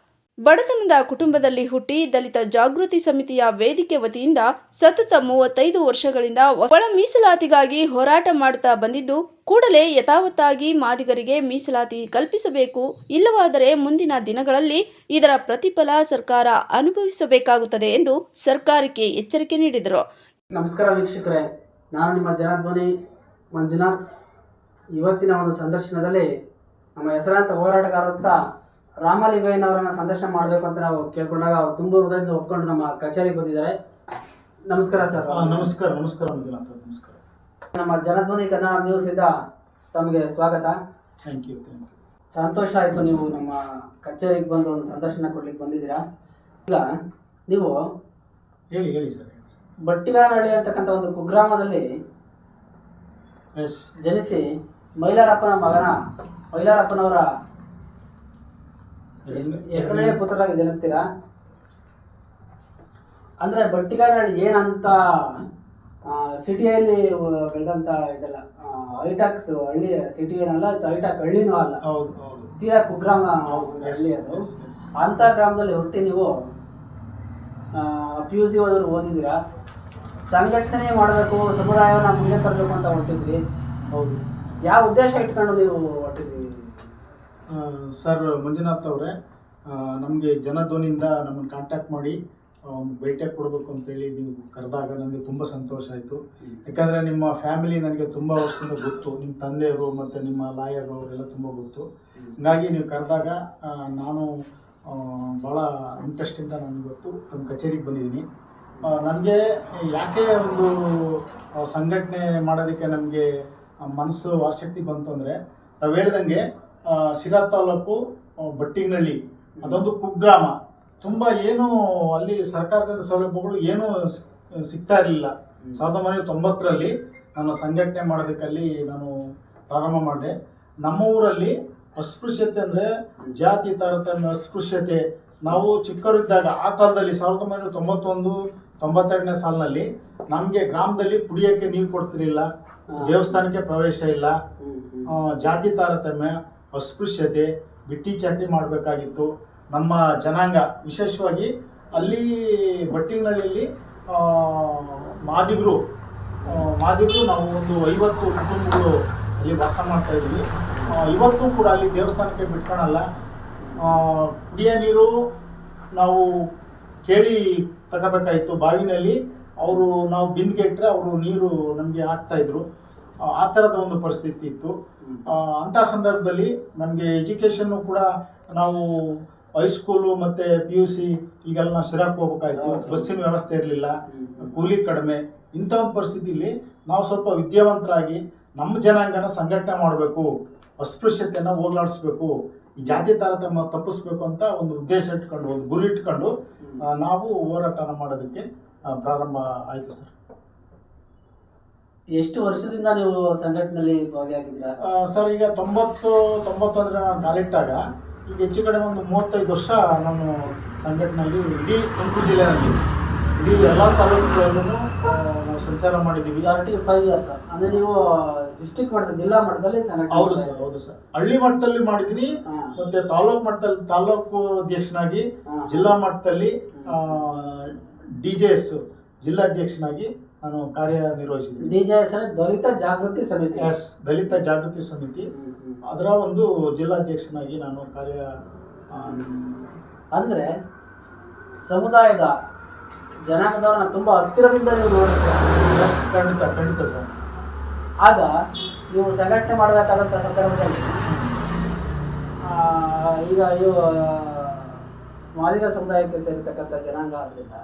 ಬಡತನದ ಕುಟುಂಬದಲ್ಲಿ ಹುಟ್ಟಿ ದಲಿತ ಜಾಗೃತಿ ಸಮಿತಿಯ ವೇದಿಕೆ ವತಿಯಿಂದ ಸತತ 35 ವರ್ಷಗಳಿಂದ ಒಳ ಮೀಸಲಾತಿಗಾಗಿ ಹೋರಾಟ ಮಾಡುತ್ತಾ ಬಂದಿದ್ದು, ಕೂಡಲೇ ಯಥಾವತ್ತಾಗಿ ಮಾದಿಗರಿಗೆ ಮೀಸಲಾತಿ ಕಲ್ಪಿಸಬೇಕು, ಇಲ್ಲವಾದರೆ ಮುಂದಿನ ದಿನಗಳಲ್ಲಿ ಇದರ ಪ್ರತಿಫಲ ಸರ್ಕಾರ ಅನುಭವಿಸಬೇಕಾಗುತ್ತದೆ ಎಂದು ಸರ್ಕಾರಕ್ಕೆ ಎಚ್ಚರಿಕೆ ನೀಡಿದರು. ನಮಸ್ಕಾರ ವೀಕ್ಷಕರೇ, ನಾನು ನಿಮ್ಮ ಜನಧ್ವನಿ ಮಂಜುನಾಥ್. ಇವತ್ತಿನ ಒಂದು ಸಂದರ್ಶನದಲ್ಲಿ ನಮ್ಮ ಹೆಸರಾಂತ ಹೋರಾಟಗಾರರಂತ ರಾಮಲಿಂಗಯ್ಯನವರನ್ನ ಸಂದರ್ಶನ ಮಾಡಬೇಕು ಅಂತ ನಾವು ಕೇಳ್ಕೊಂಡಾಗ ಅವರು ತುಂಬ ಹೃದಯದಿಂದ ಒಪ್ಕೊಂಡು ನಮ್ಮ ಕಚೇರಿಗೆ ಬಂದಿದ್ದಾರೆ. ನಮಸ್ಕಾರ ಸರ್. ನಮಸ್ಕಾರ. ನಮಸ್ಕಾರ ಮಂಜುನಾಥ್. ನಮಸ್ಕಾರ. ನಮ್ಮ ಜನಧ್ವನಿ ಕನ್ನಡ ನ್ಯೂಸ್ ಇಂದ ತಮಗೆ ಸ್ವಾಗತ. Thank you. ಸಂತೋಷ ಆಯಿತು, ನೀವು ನಮ್ಮ ಕಚೇರಿಗೆ ಬಂದು ಒಂದು ಸಂದರ್ಶನ ಕೊಡ್ಲಿಕ್ಕೆ ಬಂದಿದ್ದೀರಾ. ಈಗ ನೀವು ಹೇಳಿ ಸರ್. ಬಟ್ಟಿಗಾನಹಳ್ಳಿ ಅಂತಕ್ಕಂಥ ಒಂದು ಕುಗ್ರಾಮದಲ್ಲಿ ಜನಿಸಿ ಮೈಲಾರಪ್ಪನವರ ಎರಡನೇ ಪುತ್ರರಾಗಿ ಜನಿಸ್ತೀರಾ. ಅಂದ್ರೆ ಬಟ್ಟಿಗಾನಹಳ್ಳಿ ಏನಂತ ಸಿಟಿಯಲ್ಲಿ ಬೆಳೆದಂತ ಇದೆಲ್ಲ ಹೈಟಾಕ್ಸ್ ಹಳ್ಳಿ, ಸಿಟಿ ಏನಲ್ಲ, ಹೈಟಾಕ್ ಹಳ್ಳಿನೂ ಅಲ್ಲ, ತೀರಾ ಕುಗ್ರಾಮ ಹಳ್ಳಿ ಅದು. ಅಂತ ಗ್ರಾಮದಲ್ಲಿ ಹುಟ್ಟಿ ನೀವು PUC ಓದಿದ್ದೀರಾ. ಸಂಘಟನೆ ಮಾಡಬೇಕು, ಸಮುದಾಯವನ್ನು ಮುಂದೆ ತರಬೇಕು ಅಂತ ಹೊರಟಿದ್ರಿ. ಹೌದು. ಯಾವ ಉದ್ದೇಶ ಇಟ್ಕೊಂಡು ನೀವು ಹೊರಟಿದ್ರಿ ಸರ್? ಮಂಜುನಾಥ್ ಅವರೇ, ನಮಗೆ ಜನಧ್ವನಿಯಿಂದ ನಮ್ಮನ್ನು ಕಾಂಟ್ಯಾಕ್ಟ್ ಮಾಡಿ ಒಂದು ಭೇಟಿ ಕೊಡಬೇಕು ಅಂತೇಳಿ ನೀವು ಕರೆದಾಗ ನನಗೆ ತುಂಬ ಸಂತೋಷ ಆಯಿತು. ಯಾಕಂದರೆ ನಿಮ್ಮ ಫ್ಯಾಮಿಲಿ ನನಗೆ ತುಂಬ ವರ್ಷದಿಂದ ಗೊತ್ತು, ನಿಮ್ಮ ತಂದೆಯವರು ಮತ್ತು ನಿಮ್ಮ ಲಾಯರು ಅವರೆಲ್ಲ ತುಂಬ ಗೊತ್ತು. ಹೀಗಾಗಿ ನೀವು ಕರೆದಾಗ ನಾನು ಭಾಳ ಇಂಟ್ರೆಸ್ಟಿಂದ ನಾನು ಇವತ್ತು ನಮ್ಮ ಕಚೇರಿಗೆ ಬಂದಿದ್ದೀನಿ. ನನಗೆ ಯಾಕೆ ಒಂದು ಸಂಘಟನೆ ಮಾಡೋದಕ್ಕೆ ನಮಗೆ ಮನಸ್ಸು ಆಸಕ್ತಿ ಬಂತು ಅಂದರೆ, ನಾವು ಹೇಳ್ದಂಗೆ ಶಿರಾ ತಾಲೂಕು ಬಟ್ಟಿಗನಹಳ್ಳಿ ಅದೊಂದು ಕುಗ್ರಾಮ. ತುಂಬ ಏನು ಅಲ್ಲಿ ಸರ್ಕಾರದಿಂದ ಸೌಲಭ್ಯಗಳು ಏನೂ ಸಿಗ್ತಾ ಇರಲಿಲ್ಲ. 1990ರಲ್ಲಿ ನಾನು ಸಂಘಟನೆ ಮಾಡೋದಕ್ಕಲ್ಲಿ ನಾನು ಪ್ರಾರಂಭ ಮಾಡಿದೆ. ನಮ್ಮ ಊರಲ್ಲಿ ಅಸ್ಪೃಶ್ಯತೆ ಅಂದರೆ ಜಾತಿ ತಾರತಮ್ಯ, ಅಸ್ಪೃಶ್ಯತೆ ನಾವು ಚಿಕ್ಕವರಿದ್ದಾಗ ಆ ಕಾಲದಲ್ಲಿ 1991-92ನೇ ಸಾಲಿನಲ್ಲಿ ನಮಗೆ ಗ್ರಾಮದಲ್ಲಿ ಕುಡಿಯೋಕ್ಕೆ ನೀರು ಕೊಡ್ತಿರಲಿಲ್ಲ, ದೇವಸ್ಥಾನಕ್ಕೆ ಪ್ರವೇಶ ಇಲ್ಲ, ಜಾತಿ ತಾರತಮ್ಯ, ಅಸ್ಪೃಶ್ಯತೆ, ಬಿಟ್ಟಿ ಚಾಟಿ ಮಾಡಬೇಕಾಗಿತ್ತು. ನಮ್ಮ ಜನಾಂಗ ವಿಶೇಷವಾಗಿ ಅಲ್ಲಿ ಬಟ್ಟಿಗನಹಳ್ಳಿಯಲ್ಲಿ ಮಾದಿಗರು ನಾವು ಒಂದು 50 ಕುಟುಂಬಗಳು ಅಲ್ಲಿ ವಾಸ ಮಾಡ್ತಾ ಇದ್ವಿ. ಇವತ್ತು ಕೂಡ ಅಲ್ಲಿ ದೇವಸ್ಥಾನಕ್ಕೆ ಬಿಟ್ಕೊಳಲ್ಲ. ಕುಡಿಯೋ ನೀರು ನಾವು ಕೇಳಿ ತಗೋಬೇಕಾಯಿತು ಬಾವಿನಲ್ಲಿ. ಅವರು ನಾವು ಬಿಂದಿಗೆ ಇಟ್ಟರೆ ಅವರು ನೀರು ನಮಗೆ ಹಾಕ್ತಾಯಿದ್ರು. ಆ ಥರದ ಒಂದು ಪರಿಸ್ಥಿತಿ ಇತ್ತು. ಅಂಥ ಸಂದರ್ಭದಲ್ಲಿ ನಮಗೆ ಎಜುಕೇಷನ್ನು ಕೂಡ ನಾವು ಹೈಸ್ಕೂಲು ಮತ್ತು PUC ಈಗೆಲ್ಲ ನಾವು ಶಿರಾಕ್ಕೆ ಹೋಗ್ಬೇಕಾಯ್ತು. ಬಸ್ಸಿನ ವ್ಯವಸ್ಥೆ ಇರಲಿಲ್ಲ, ಕೂಲಿ ಕಡಿಮೆ. ಇಂಥ ಒಂದು ಪರಿಸ್ಥಿತಿಯಲ್ಲಿ ನಾವು ಸ್ವಲ್ಪ ವಿದ್ಯಾವಂತರಾಗಿ ನಮ್ಮ ಜನಾಂಗನ ಸಂಘಟನೆ ಮಾಡಬೇಕು, ಅಸ್ಪೃಶ್ಯತೆಯನ್ನು ಹೋಗ್ಲಾಡಿಸ್ಬೇಕು, ಈ ಜಾತಿ ತಾರತಮ್ಯ ತಪ್ಪಿಸ್ಬೇಕು ಅಂತ ಒಂದು ಉದ್ದೇಶ ಇಟ್ಕೊಂಡು, ಒಂದು ಗುರಿ ಇಟ್ಕೊಂಡು ನಾವು ಹೋರಾಟನ ಮಾಡೋದಕ್ಕೆ ಪ್ರಾರಂಭ ಆಯಿತು ಸರ್. ಎಷ್ಟು ವರ್ಷದಿಂದ ನೀವು ಸಂಘಟನೆಯಲ್ಲಿ ಭಾಗಿಯಾಗಿದ್ದೀರಾ ಸರ್? ಈಗ 91ರ ಕಾಲಿಟ್ಟಾಗ ಈಗ ಹೆಚ್ಚು ಕಡಿಮೆ ಒಂದು 35 ವರ್ಷ ನಾನು ಸಂಘಟನೆಯಲ್ಲಿ ಇಡೀ ತುಮಕೂರು ಜಿಲ್ಲೆಯಲ್ಲಿ ಇಡೀ ಎಲ್ಲ ತಾಲೂಕುಗಳಲ್ಲೂ ನಾವು ಸಂಚಾರ ಮಾಡಿದ್ದೀವಿ. 5 years ಅಂದ್ರೆ ನೀವು ಡಿಸ್ಟ್ರಿಕ್ಟ್ ಮಟ್ಟದಲ್ಲಿ, ಜಿಲ್ಲಾ ಮಟ್ಟದಲ್ಲಿ ಸಂಘಟನೆ ಹೌದು ಮಾಡ್ತಾ ಸರ್, ಇದ್ದೀರಿ. ಹೌದು ಸರ್. ಹಳ್ಳಿ ಮಟ್ಟದಲ್ಲಿ ಮಾಡಿದ್ದೀನಿ, ಹಾ. ಮತ್ತೆ ತಾಲೂಕು ಮಟ್ಟದಲ್ಲಿ ತಾಲೂಕು ಅಧ್ಯಕ್ಷನಾಗಿ, ಹಾ. ಜಿಲ್ಲಾ ಮಟ್ಟದಲ್ಲಿ DJS ಜಿಲ್ಲಾಧ್ಯಕ್ಷನಾಗಿ ನಾನು ಕಾರ್ಯನಿರ್ವಹಿಸಿದ್ದೀನಿ. DJS ಅಂದ್ರೆ ದಲಿತ ಜಾಗೃತಿ ಸಮಿತಿ. ಎಸ್, ದಲಿತ ಜಾಗೃತಿ ಸಮಿತಿ, ಅದರ ಒಂದು ಜಿಲ್ಲಾಧ್ಯಕ್ಷನಾಗಿ ನಾನು ಕಾರ್ಯ ಅಂದ್ರೆ ಸಮುದಾಯದ ಜನಾಂಗದವ್ರನ್ನ ತುಂಬಾ ಹತ್ತಿರದಿಂದ ನೀವು ನೋಡ್ತೀರಾ. ಎಸ್, ಖಂಡಿತ ಖಂಡಿತ ಸರ್. ಆಗ ನೀವು ಸಂಘಟನೆ ಮಾಡಬೇಕಾದಂಥ ಸಂದರ್ಭದಲ್ಲಿ ಈಗ ಇವು ಮಾದಿಗ ಸಮುದಾಯಕ್ಕೆ ಸೇರಿರ್ತಕ್ಕಂಥ ಜನಾಂಗ ಆದ್ದರಿಂದ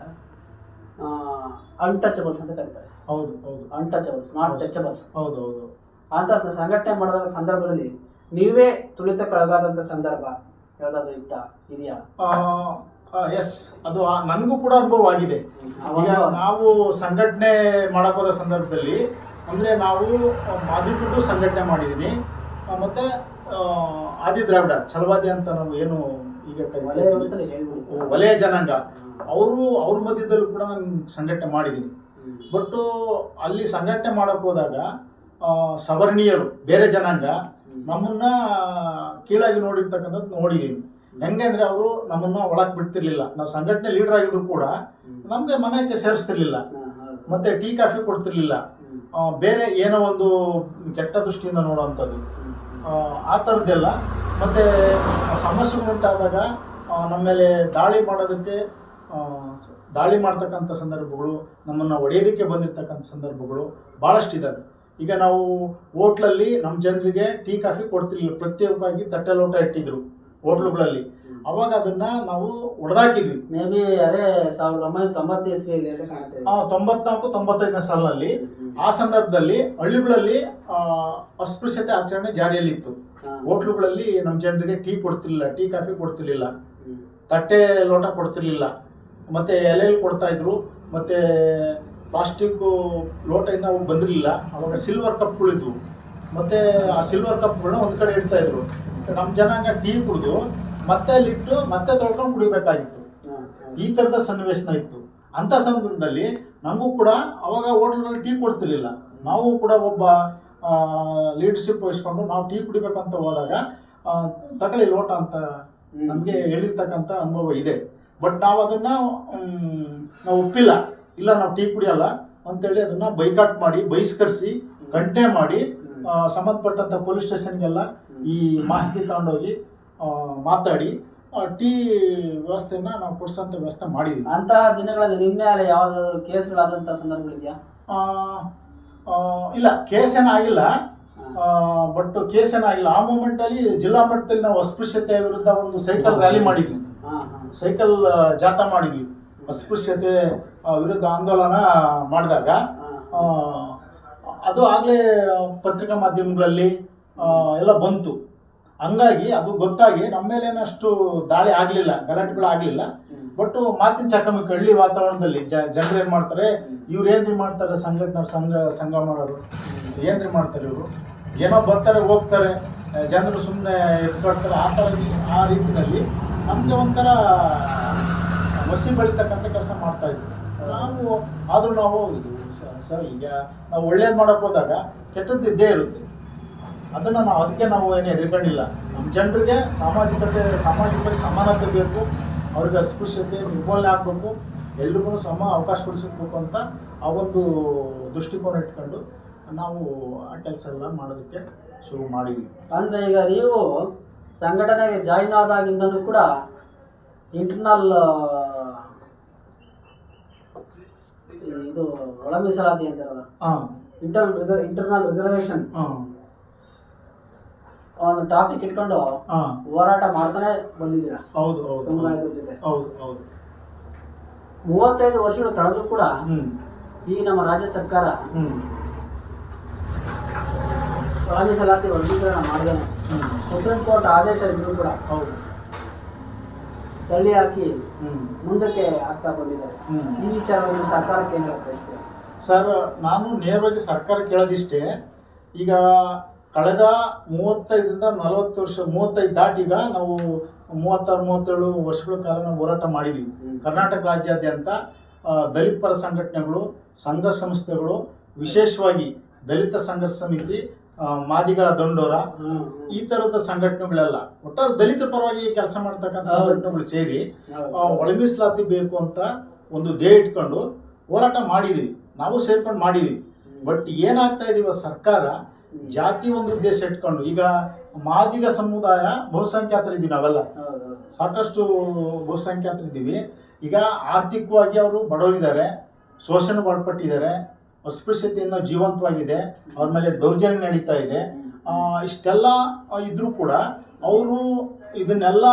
ಅನ್ಟಚಬಲ್ಸ್ ಅಂತ ಕರೀತಾರೆ. ಹೌದು ಹೌದು, ಅನ್ಟಚಬಲ್ಸ್, ನಾಟ್ ಟಚಬಲ್ಸ್. ಹೌದು ಹೌದು. ಅಂತ ಸಂಘಟನೆ ಮಾಡಿದ ಸಂದರ್ಭದಲ್ಲಿ ನೀವೇ ತುಳಿತಕ್ಕೊಳಗಾದಂಥ ಸಂದರ್ಭ ಯಾವ್ದಾದ್ರು ಇದೆಯಾ? ಎಸ್, ಅದು ನನಗೂ ಕೂಡ ಅನುಭವ ಆಗಿದೆ. ಈಗ ನಾವು ಸಂಘಟನೆ ಮಾಡಕ್ ಹೋದ ಸಂದರ್ಭದಲ್ಲಿ ಅಂದ್ರೆ ನಾವು ಮಾದಿಗರು ಸಂಘಟನೆ ಮಾಡಿದೀನಿ, ಮತ್ತೆ ಆದಿ ದ್ರಾವಿಡ ಛಲವಾದಿ ಅಂತ ನಾವು ಏನು ಈಗ ವಲಯ ಜನಾಂಗ, ಅವ್ರ ಮಧ್ಯದಲ್ಲೂ ಕೂಡ ನಾನು ಸಂಘಟನೆ ಮಾಡಿದ್ದೀನಿ. ಬಟ್ ಅಲ್ಲಿ ಸಂಘಟನೆ ಮಾಡಕ್ ಹೋದಾಗ ಸವರ್ಣೀಯರು, ಬೇರೆ ಜನಾಂಗ ನಮ್ಮನ್ನ ಕೀಳಾಗಿ ನೋಡಿರ್ತಕ್ಕಂಥದ್ದು ನೋಡಿದೀನಿ. ಹೆಂಗೆ ಅಂದ್ರೆ ಅವರು ನಮ್ಮನ್ನ ಒಳಕ್ ಬಿಡ್ತಿರ್ಲಿಲ್ಲ. ನಾವು ಸಂಘಟನೆ ಲೀಡರ್ ಆಗಿದ್ರು ಕೂಡ ನಮ್ಗೆ ಮನೆಗೆ ಸೇರಿಸ್ತಿರ್ಲಿಲ್ಲ, ಮತ್ತೆ ಟೀ ಕಾಫಿ ಕೊಡ್ತಿರ್ಲಿಲ್ಲ, ಬೇರೆ ಏನೋ ಒಂದು ಕೆಟ್ಟ ದೃಷ್ಟಿಯಿಂದ ನೋಡುವಂಥದ್ದು, ಆ ಥರದ್ದೆಲ್ಲ. ಮತ್ತೆ ಸಮಸ್ಯೆಗಳು ಉಂಟಾದಾಗ ನಮ್ಮ ಮೇಲೆ ದಾಳಿ ಮಾಡ್ತಕ್ಕಂಥ ಸಂದರ್ಭಗಳು, ನಮ್ಮನ್ನು ಒಡೆಯೋದಕ್ಕೆ ಬಂದಿರ್ತಕ್ಕಂಥ ಸಂದರ್ಭಗಳು ಭಾಳಷ್ಟಿದ್ದಾವೆ. ಈಗ ನಾವು ಹೋಟ್ಲಲ್ಲಿ ನಮ್ಮ ಜನರಿಗೆ ಟೀ ಕಾಫಿ ಕೊಡ್ತಿರ್ಲಿಲ್ಲ, ಪ್ರತ್ಯೇಕವಾಗಿ ತಟ್ಟೆ ಲೋಟ ಇಟ್ಟಿದ್ರು ಹೋಟ್ಲುಗಳಲ್ಲಿ. ಅವಾಗ ಅದನ್ನ ನಾವು ಹೊಡೆದಾಕಿದ್ವಿ. ಮೇ ಬಿ ಅದೇ 1990 ಇಸ್ವಿಯಲ್ಲಿ ಅಂತ ಕಾಣ್ತೇವೆ. 94-95ನೇ ಸಾಲಿನಲ್ಲಿ. ಆ ಸಂದರ್ಭದಲ್ಲಿ ಹಳ್ಳಿಗಳಲ್ಲಿ ಅಸ್ಪೃಶ್ಯತೆ ಆಚರಣೆ ಜಾರಿಯಲ್ಲಿತ್ತು. ಹೋಟ್ಲುಗಳಲ್ಲಿ ನಮ್ಮ ಜನರಿಗೆ ಟೀ ಕೊಡ್ತಿರ್ಲಿಲ್ಲ, ಟೀ ಕಾಫಿ ಕೊಡ್ತಿರ್ಲಿಲ್ಲ, ತಟ್ಟೆ ಲೋಟ ಕೊಡ್ತಿರ್ಲಿಲ್ಲ, ಮತ್ತೆ ಎಲೆಯಲ್ಲಿ ಕೊಡ್ತಾ ಇದ್ರು, ಮತ್ತೆ ಪ್ಲಾಸ್ಟಿಕ್ ಲೋಟ ಇನ್ನೂ ಬಂದಿರಲಿಲ್ಲ. ಅವಾಗ ಸಿಲ್ವರ್ ಕಪ್ಗಳಿದ್ವು, ಮತ್ತೆ ಆ ಸಿಲ್ವರ್ ಕಪ್ಗಳನ್ನ ಒಂದ್ ಕಡೆ ಇಡ್ತಾ ಇದ್ರು. ನಮ್ಮ ಜನಾಂಗ ಟೀ ಕುಡಿದು ಮತ್ತೆ ಅಲ್ಲಿಟ್ಟು ಮತ್ತೆ ತೊಳ್ಕೊಂಡು ಕುಡಿಬೇಕಾಗಿತ್ತು. ಈ ಥರದ ಸನ್ನಿವೇಶನ ಇತ್ತು. ಅಂಥ ಸಂದರ್ಭದಲ್ಲಿ ನಮಗೂ ಕೂಡ ಅವಾಗ ಹೋಟೆಲ್ಗಳಲ್ಲಿ ಟೀ ಕೊಡ್ತಿರ್ಲಿಲ್ಲ. ನಾವು ಕೂಡ ಒಬ್ಬ ಲೀಡರ್ಶಿಪ್ ವಹಿಸ್ಕೊಂಡು ನಾವು ಟೀ ಕುಡಿಬೇಕಂತ ಹೋದಾಗ ತಗೊಳ್ಳಿ ಲೋಟ ಅಂತ ನಮಗೆ ಹೇಳಿರ್ತಕ್ಕಂಥ ಅನುಭವ ಇದೆ. ಬಟ್ ನಾವು ಅದನ್ನು ನಾವು ಒಪ್ಪಿಲ್ಲ, ಇಲ್ಲ ನಾವು ಟೀ ಕುಡಿಯಲ್ಲ ಅಂತೇಳಿ ಅದನ್ನು ಬೈಕಾಟ್ ಮಾಡಿ, ಬಹಿಷ್ಕರಿಸಿ, ಗಂಟೆ ಮಾಡಿ ಸಂಬಂಧಪಟ್ಟಂಥ ಪೊಲೀಸ್ ಸ್ಟೇಷನ್ಗೆಲ್ಲ ಈ ಮಾಹಿತಿ ತಗೊಂಡೋಗಿ ಮಾತಾಡಿ ಟೀ ವ್ಯವಸ್ಥೆನ ನಾವು ಕೊಡಿಸೋಂಥ ವ್ಯವಸ್ಥೆ ಮಾಡಿದ್ವಿ. ಅಂತಹ ದಿನಗಳಲ್ಲಿ ನಿಮ್ಮ ಮೇಲೆ ಯಾವುದಾದ್ರು ಕೇಸ್ಗಳಾದಂಥ ಸಂದರ್ಭಗಳಿದೆಯಾ? ಇಲ್ಲ, ಕೇಸ್ ಏನಾಗಿಲ್ಲ. ಬಟ್ ಕೇಸ್ ಏನಾಗಿಲ್ಲ. ಆ ಮೂಮೆಂಟಲ್ಲಿ ಜಿಲ್ಲಾ ಮಟ್ಟದಲ್ಲಿ ನಾವು ಅಸ್ಪೃಶ್ಯತೆ ವಿರುದ್ಧ ಒಂದು ಸೈಕಲ್ ರ್ಯಾಲಿ ಮಾಡಿದ್ವಿ, ಸೈಕಲ್ ಜಾಥಾ ಮಾಡಿದ್ವಿ. ಅಸ್ಪೃಶ್ಯತೆ ವಿರುದ್ಧ ಆಂದೋಲನ ಮಾಡಿದಾಗ ಅದು ಆಗಲೇ ಪತ್ರಿಕಾ ಮಾಧ್ಯಮಗಳಲ್ಲಿ ಎಲ್ಲ ಬಂತು. ಹಂಗಾಗಿ ಅದು ಗೊತ್ತಾಗಿ ನಮ್ಮ ಮೇಲೇನಷ್ಟು ದಾಳಿ ಆಗಲಿಲ್ಲ, ಗಲಾಟೆಗಳಾಗಲಿಲ್ಲ. ಬಟ್ ಮಾತಿನ ಚಕಮಕಿ ಹಳ್ಳಿ ವಾತಾವರಣದಲ್ಲಿ ಜನರು ಏನು ಮಾಡ್ತಾರೆ, ಇವ್ರು ಏನ್ರಿ ಮಾಡ್ತಾರೆ, ಸಂಘ ಮಾಡೋರು ಏನ್ರಿ ಮಾಡ್ತಾರೆ, ಇವರು ಏನೋ ಬರ್ತಾರೆ ಹೋಗ್ತಾರೆ, ಜನರು ಸುಮ್ಮನೆ ಎತ್ಕೊಡ್ತಾರೆ, ಆ ರೀತಿಯಲ್ಲಿ ನಮಗೆ ಒಂಥರ ಮಸಿ ಬೆಳೀತಕ್ಕಂಥ ಕೆಲಸ ಮಾಡ್ತಾಯಿದ್ವಿ ನಾವು. ಆದರೂ ನಾವು ಇದು ಸರ್, ಈಗ ನಾವು ಒಳ್ಳೇದು ಮಾಡೋಕ್ಕೆ ಹೋದಾಗ ಕೆಟ್ಟದ್ದು ಇದ್ದೇ ಇರುತ್ತೆ. ಅದನ್ನು ಅದಕ್ಕೆ ನಾವು ಏನೇ ಹೆದರ್ಕೊಂಡಿಲ್ಲ. ನಮ್ಮ ಜನರಿಗೆ ಸಾಮಾಜಿಕವಾಗಿ ಸಮಾನತೆ ಬೇಕು, ಅವ್ರಿಗೆ ಅಸ್ಪೃಶ್ಯತೆ ನಿರ್ಮೂಲನೆ ಆಗಬೇಕು, ಎಲ್ರಿಗೂ ಸಮ ಅವಕಾಶ ಕೊಡಿಸಬೇಕು ಅಂತ ಆ ಒಂದು ದೃಷ್ಟಿಕೋನ ಇಟ್ಕೊಂಡು ನಾವು ಆ ಕೆಲಸ ಎಲ್ಲ ಮಾಡೋದಕ್ಕೆ ಶುರು ಮಾಡಿದ್ವಿ. ಅಂದರೆ ಈಗ ನೀವು ಸಂಘಟನೆಗೆ ಜಾಯಿನ್ ಆದಾಗಿಂದಲೂ ಕೂಡ ಇಂಟರ್ನಲ್ ಇದು ಒಳ ಮೀಸಲಾತಿ ಅಂತಾರಲ್ಲ, ಇಂಟರ್ನಲ್ ರಿಸರ್ವೇಷನ್ ಒಂದು ಟಾಪಿಕ್ ಇಟ್ಕೊಂಡು ಹೋರಾಟ ಮಾಡ್ತಾನೆ ಬಂದಿದ್ದೀರಾ. ಹೌದು, ಸಮುದಾಯದ ಜೊತೆ. ಹೌದು ಹೌದು. 35 ವರ್ಷಗಳು ಕಳೆದ್ರು ಕೂಡ ಈ ನಮ್ಮ ರಾಜ್ಯ ಸರ್ಕಾರ ಒಳ ಮೀಸಲಾತಿ ವರ್ಗೀಕರಣ ಮಾಡಿದ್ದೇನೆ. ಸುಪ್ರೀಂ ಕೋರ್ಟ್ ಆದೇಶ ಇದ್ರು ಕೂಡ ಹೌದು ತಳ್ಳಿ ಹಾಕಿ ಮುಂದಕ್ಕೆ ಆಗ್ತಾ ಬಂದಿದ್ದಾರೆ. ಈ ವಿಚಾರದಲ್ಲಿ ಸರ್ಕಾರಕ್ಕೆ ಏನು ಹೇಳ್ತಾ? ಸರ್, ನಾನು ನೇರವಾಗಿ ಸರ್ಕಾರ ಕೇಳೋದಿಷ್ಟೇ. ಈಗ ಕಳೆದ 35ರಿಂದ 40 ವರ್ಷ, 35 ದಾಟೀಗ ನಾವು 36-37 ವರ್ಷಗಳ ಕಾಲ ನಾವು ಹೋರಾಟ ಮಾಡಿದ್ವಿ ಕರ್ನಾಟಕ ರಾಜ್ಯಾದ್ಯಂತ. ದಲಿತ ಪರ ಸಂಘಟನೆಗಳು, ಸಂಘ ಸಂಸ್ಥೆಗಳು, ವಿಶೇಷವಾಗಿ ದಲಿತ ಸಂಘರ್ಷ ಸಮಿತಿ, ಮಾದಿಗ ದಂಡೋರ, ಈ ತರದ ಸಂಘಟನೆಗಳೆಲ್ಲ ಒಟ್ಟಾರೆ ದಲಿತ ಪರವಾಗಿ ಕೆಲಸ ಮಾಡ್ತಕ್ಕಂಥ ಸಂಘಟನೆಗಳು ಸೇರಿ ಒಳ ಮೀಸಲಾತಿ ಬೇಕು ಅಂತ ಒಂದು ಧ್ಯೇಯ ಇಟ್ಕೊಂಡು ಹೋರಾಟ ಮಾಡಿದೀವಿ, ನಾವು ಸೇರ್ಕೊಂಡು ಮಾಡಿದೀವಿ. ಬಟ್ ಏನಾಗ್ತಾ ಇದೀವ, ಸರ್ಕಾರ ಜಾತಿ ಒಂದು ಉದ್ದೇಶ ಇಟ್ಕೊಂಡು, ಈಗ ಮಾದಿಗ ಸಮುದಾಯ ಬಹುಸಂಖ್ಯಾತರಿದ್ದೀವಿ, ನಾವೆಲ್ಲ ಸಾಕಷ್ಟು ಬಹುಸಂಖ್ಯಾತರಿದ್ದೀವಿ. ಈಗ ಆರ್ಥಿಕವಾಗಿ ಅವರು ಬಡವರಿದ್ದಾರೆ, ಶೋಷಣೆ ಒಳಪಟ್ಟಿದ್ದಾರೆ, ಅಸ್ಪೃಶ್ಯತೆಯನ್ನು ಜೀವಂತವಾಗಿದೆ, ಅವ್ರ ಮೇಲೆ ದೌರ್ಜನ್ಯ ನಡೀತಾ ಇದೆ. ಇಷ್ಟೆಲ್ಲ ಇದ್ರೂ ಕೂಡ ಅವರು ಇದನ್ನೆಲ್ಲ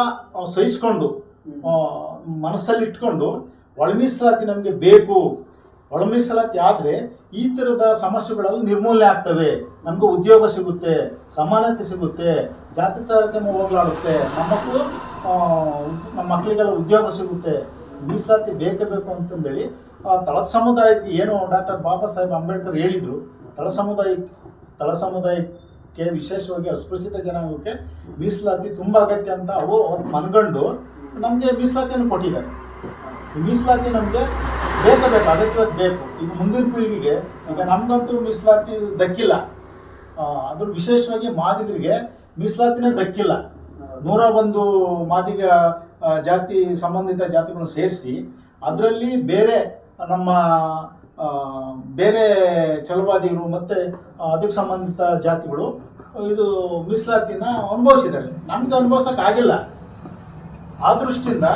ಸಹಿಸ್ಕೊಂಡು ಮನಸ್ಸಲ್ಲಿ ಇಟ್ಕೊಂಡು ಒಳ ಮೀಸಲಾತಿ ನಮಗೆ ಬೇಕು, ಒಳ ಮೀಸಲಾತಿ ಆದರೆ ಈ ಥರದ ಸಮಸ್ಯೆಗಳೆಲ್ಲ ನಿರ್ಮೂಲನೆ ಆಗ್ತವೆ, ನಮಗೂ ಉದ್ಯೋಗ ಸಿಗುತ್ತೆ, ಸಮಾನತೆ ಸಿಗುತ್ತೆ, ಜಾತಿ ತಾರತಮ್ಯ ಹೋಗ್ಲಾಡುತ್ತೆ, ನಮ್ಮ ಮಕ್ಕಳಿಗೆಲ್ಲ ಉದ್ಯೋಗ ಸಿಗುತ್ತೆ, ಮೀಸಲಾತಿ ಬೇಕೇ ಬೇಕು ಅಂತಂದೇಳಿ ತಳ ಸಮುದಾಯಕ್ಕೆ ಏನು ಡಾಕ್ಟರ್ ಬಾಬಾ ಸಾಹೇಬ್ ಅಂಬೇಡ್ಕರ್ ಹೇಳಿದರು, ತಳ ಸಮುದಾಯಕ್ಕೆ ವಿಶೇಷವಾಗಿ ಅಸ್ಪೃಶ್ಯತೆ ಜನಾಂಗಕ್ಕೆ ಮೀಸಲಾತಿ ತುಂಬ ಅಗತ್ಯ ಅಂತ ಅವು ಮನಗಂಡು ನಮಗೆ ಮೀಸಲಾತಿಯನ್ನು ಕೊಟ್ಟಿದ್ದಾರೆ. ಈ ಮೀಸಲಾತಿ ನಮಗೆ ಬೇಕೇ ಬೇಕು, ಅಗತ್ಯವಾಗಿ ಬೇಕು. ಈಗ ಮುಂದಿನ ಪೀಳಿಗೆಗೆ, ಈಗ ನಮಗಂತೂ ಮೀಸಲಾತಿ ದಕ್ಕಿಲ್ಲ, ಅದ್ರ ವಿಶೇಷವಾಗಿ ಮಾದಿಗರಿಗೆ ಮೀಸಲಾತಿನೇ ದಕ್ಕಿಲ್ಲ. 101 ಮಾದಿಗ ಜಾತಿ ಸಂಬಂಧಿತ ಜಾತಿಗಳನ್ನು ಸೇರಿಸಿ ಅದರಲ್ಲಿ ಬೇರೆ ನಮ್ಮ ಬೇರೆ ಛಲವಾದಿಗಳು ಮತ್ತು ಅದಕ್ಕೆ ಸಂಬಂಧಿತ ಜಾತಿಗಳು ಇದು ಮೀಸಲಾತಿನ ಅನುಭವಿಸಿದ್ದಾರೆ, ನಮ್ಗೆ ಅನುಭವಿಸೋಕ್ಕಾಗಿಲ್ಲ. ಆ ದೃಷ್ಟಿಯಿಂದ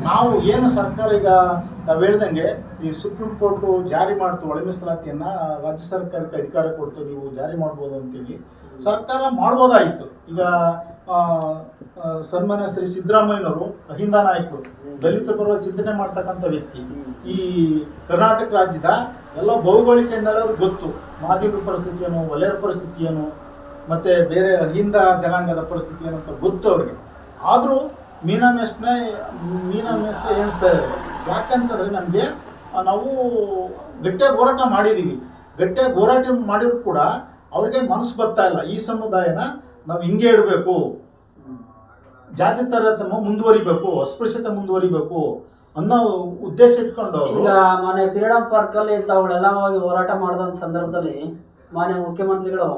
ನಾವು ಏನು ಸರ್ಕಾರ ಈಗ ತಾವು ಹೇಳ್ದಂಗೆ ಈ ಸುಪ್ರೀಂ ಕೋರ್ಟು ಜಾರಿ ಮಾಡ್ತು ಒಳ ಮೀಸಲಾತಿಯನ್ನು, ರಾಜ್ಯ ಸರ್ಕಾರಕ್ಕೆ ಅಧಿಕಾರ ಕೊಡ್ತು, ನೀವು ಜಾರಿ ಮಾಡ್ಬೋದು ಅಂತೇಳಿ ಸರ್ಕಾರ ಮಾಡ್ಬೋದಾಯಿತು. ಈಗ ಸನ್ಮಾನ್ಯ ಶ್ರೀ ಸಿದ್ದರಾಮಯ್ಯನವರು, ಅಹಿಂದ ನಾಯಕರು, ದಲಿತ ಪರ ಚಿಂತನೆ ಮಾಡ್ತಕ್ಕಂಥ ವ್ಯಕ್ತಿ. ಈ ಕರ್ನಾಟಕ ರಾಜ್ಯದ ಎಲ್ಲ ಭೌಗೋಳಿಕದಿಂದಲೇ ಅವ್ರಿಗೆ ಗೊತ್ತು, ಮಾದಿಗರ ಪರಿಸ್ಥಿತಿ ಏನು, ವಲಯರ ಪರಿಸ್ಥಿತಿ ಏನು, ಮತ್ತು ಬೇರೆ ಅಹಿಂದ ಜನಾಂಗದ ಪರಿಸ್ಥಿತಿ ಏನು ಅಂತ ಗೊತ್ತು ಅವ್ರಿಗೆ. ಆದರೂ ಮೀನಾಮೇಷ ಎಣಿಸ್ತಾ ಇದ್ದಾರೆ. ಯಾಕಂತಂದರೆ ನಮಗೆ ನಾವು ಗಟ್ಟಿಯಾಗಿ ಹೋರಾಟ ಮಾಡಿದ್ದೀವಿ, ಗಟ್ಟಿಯಾಗಿ ಹೋರಾಟ ಮಾಡಿದ್ರು ಕೂಡ ಅವ್ರಿಗೆ ಮನಸ್ಸು ಬರ್ತಾ ಇಲ್ಲ, ಈ ಸಮುದಾಯನ ನಾವು ಹಿಂಗೆ ಇಡಬೇಕು, ಜಾತಿ ತಾರತಮ್ಯ ಮುಂದುವರಿಬೇಕು, ಅಸ್ಪೃಶ್ಯತೆ ಮುಂದುವರಿಬೇಕು ಅನ್ನೋ ಉದ್ದೇಶ ಇಟ್ಕೊಂಡು ಈಗ ಮಾನ್ಯ ಫ್ರೀಡಂ ಪಾರ್ಕ್ ಅಲ್ಲಿ ತಾವುಗಳೆಲ್ಲ ಹೋಗಿ ಹೋರಾಟ ಮಾಡಿದ ಸಂದರ್ಭದಲ್ಲಿ ಮಾನ್ಯ ಮುಖ್ಯಮಂತ್ರಿಗಳು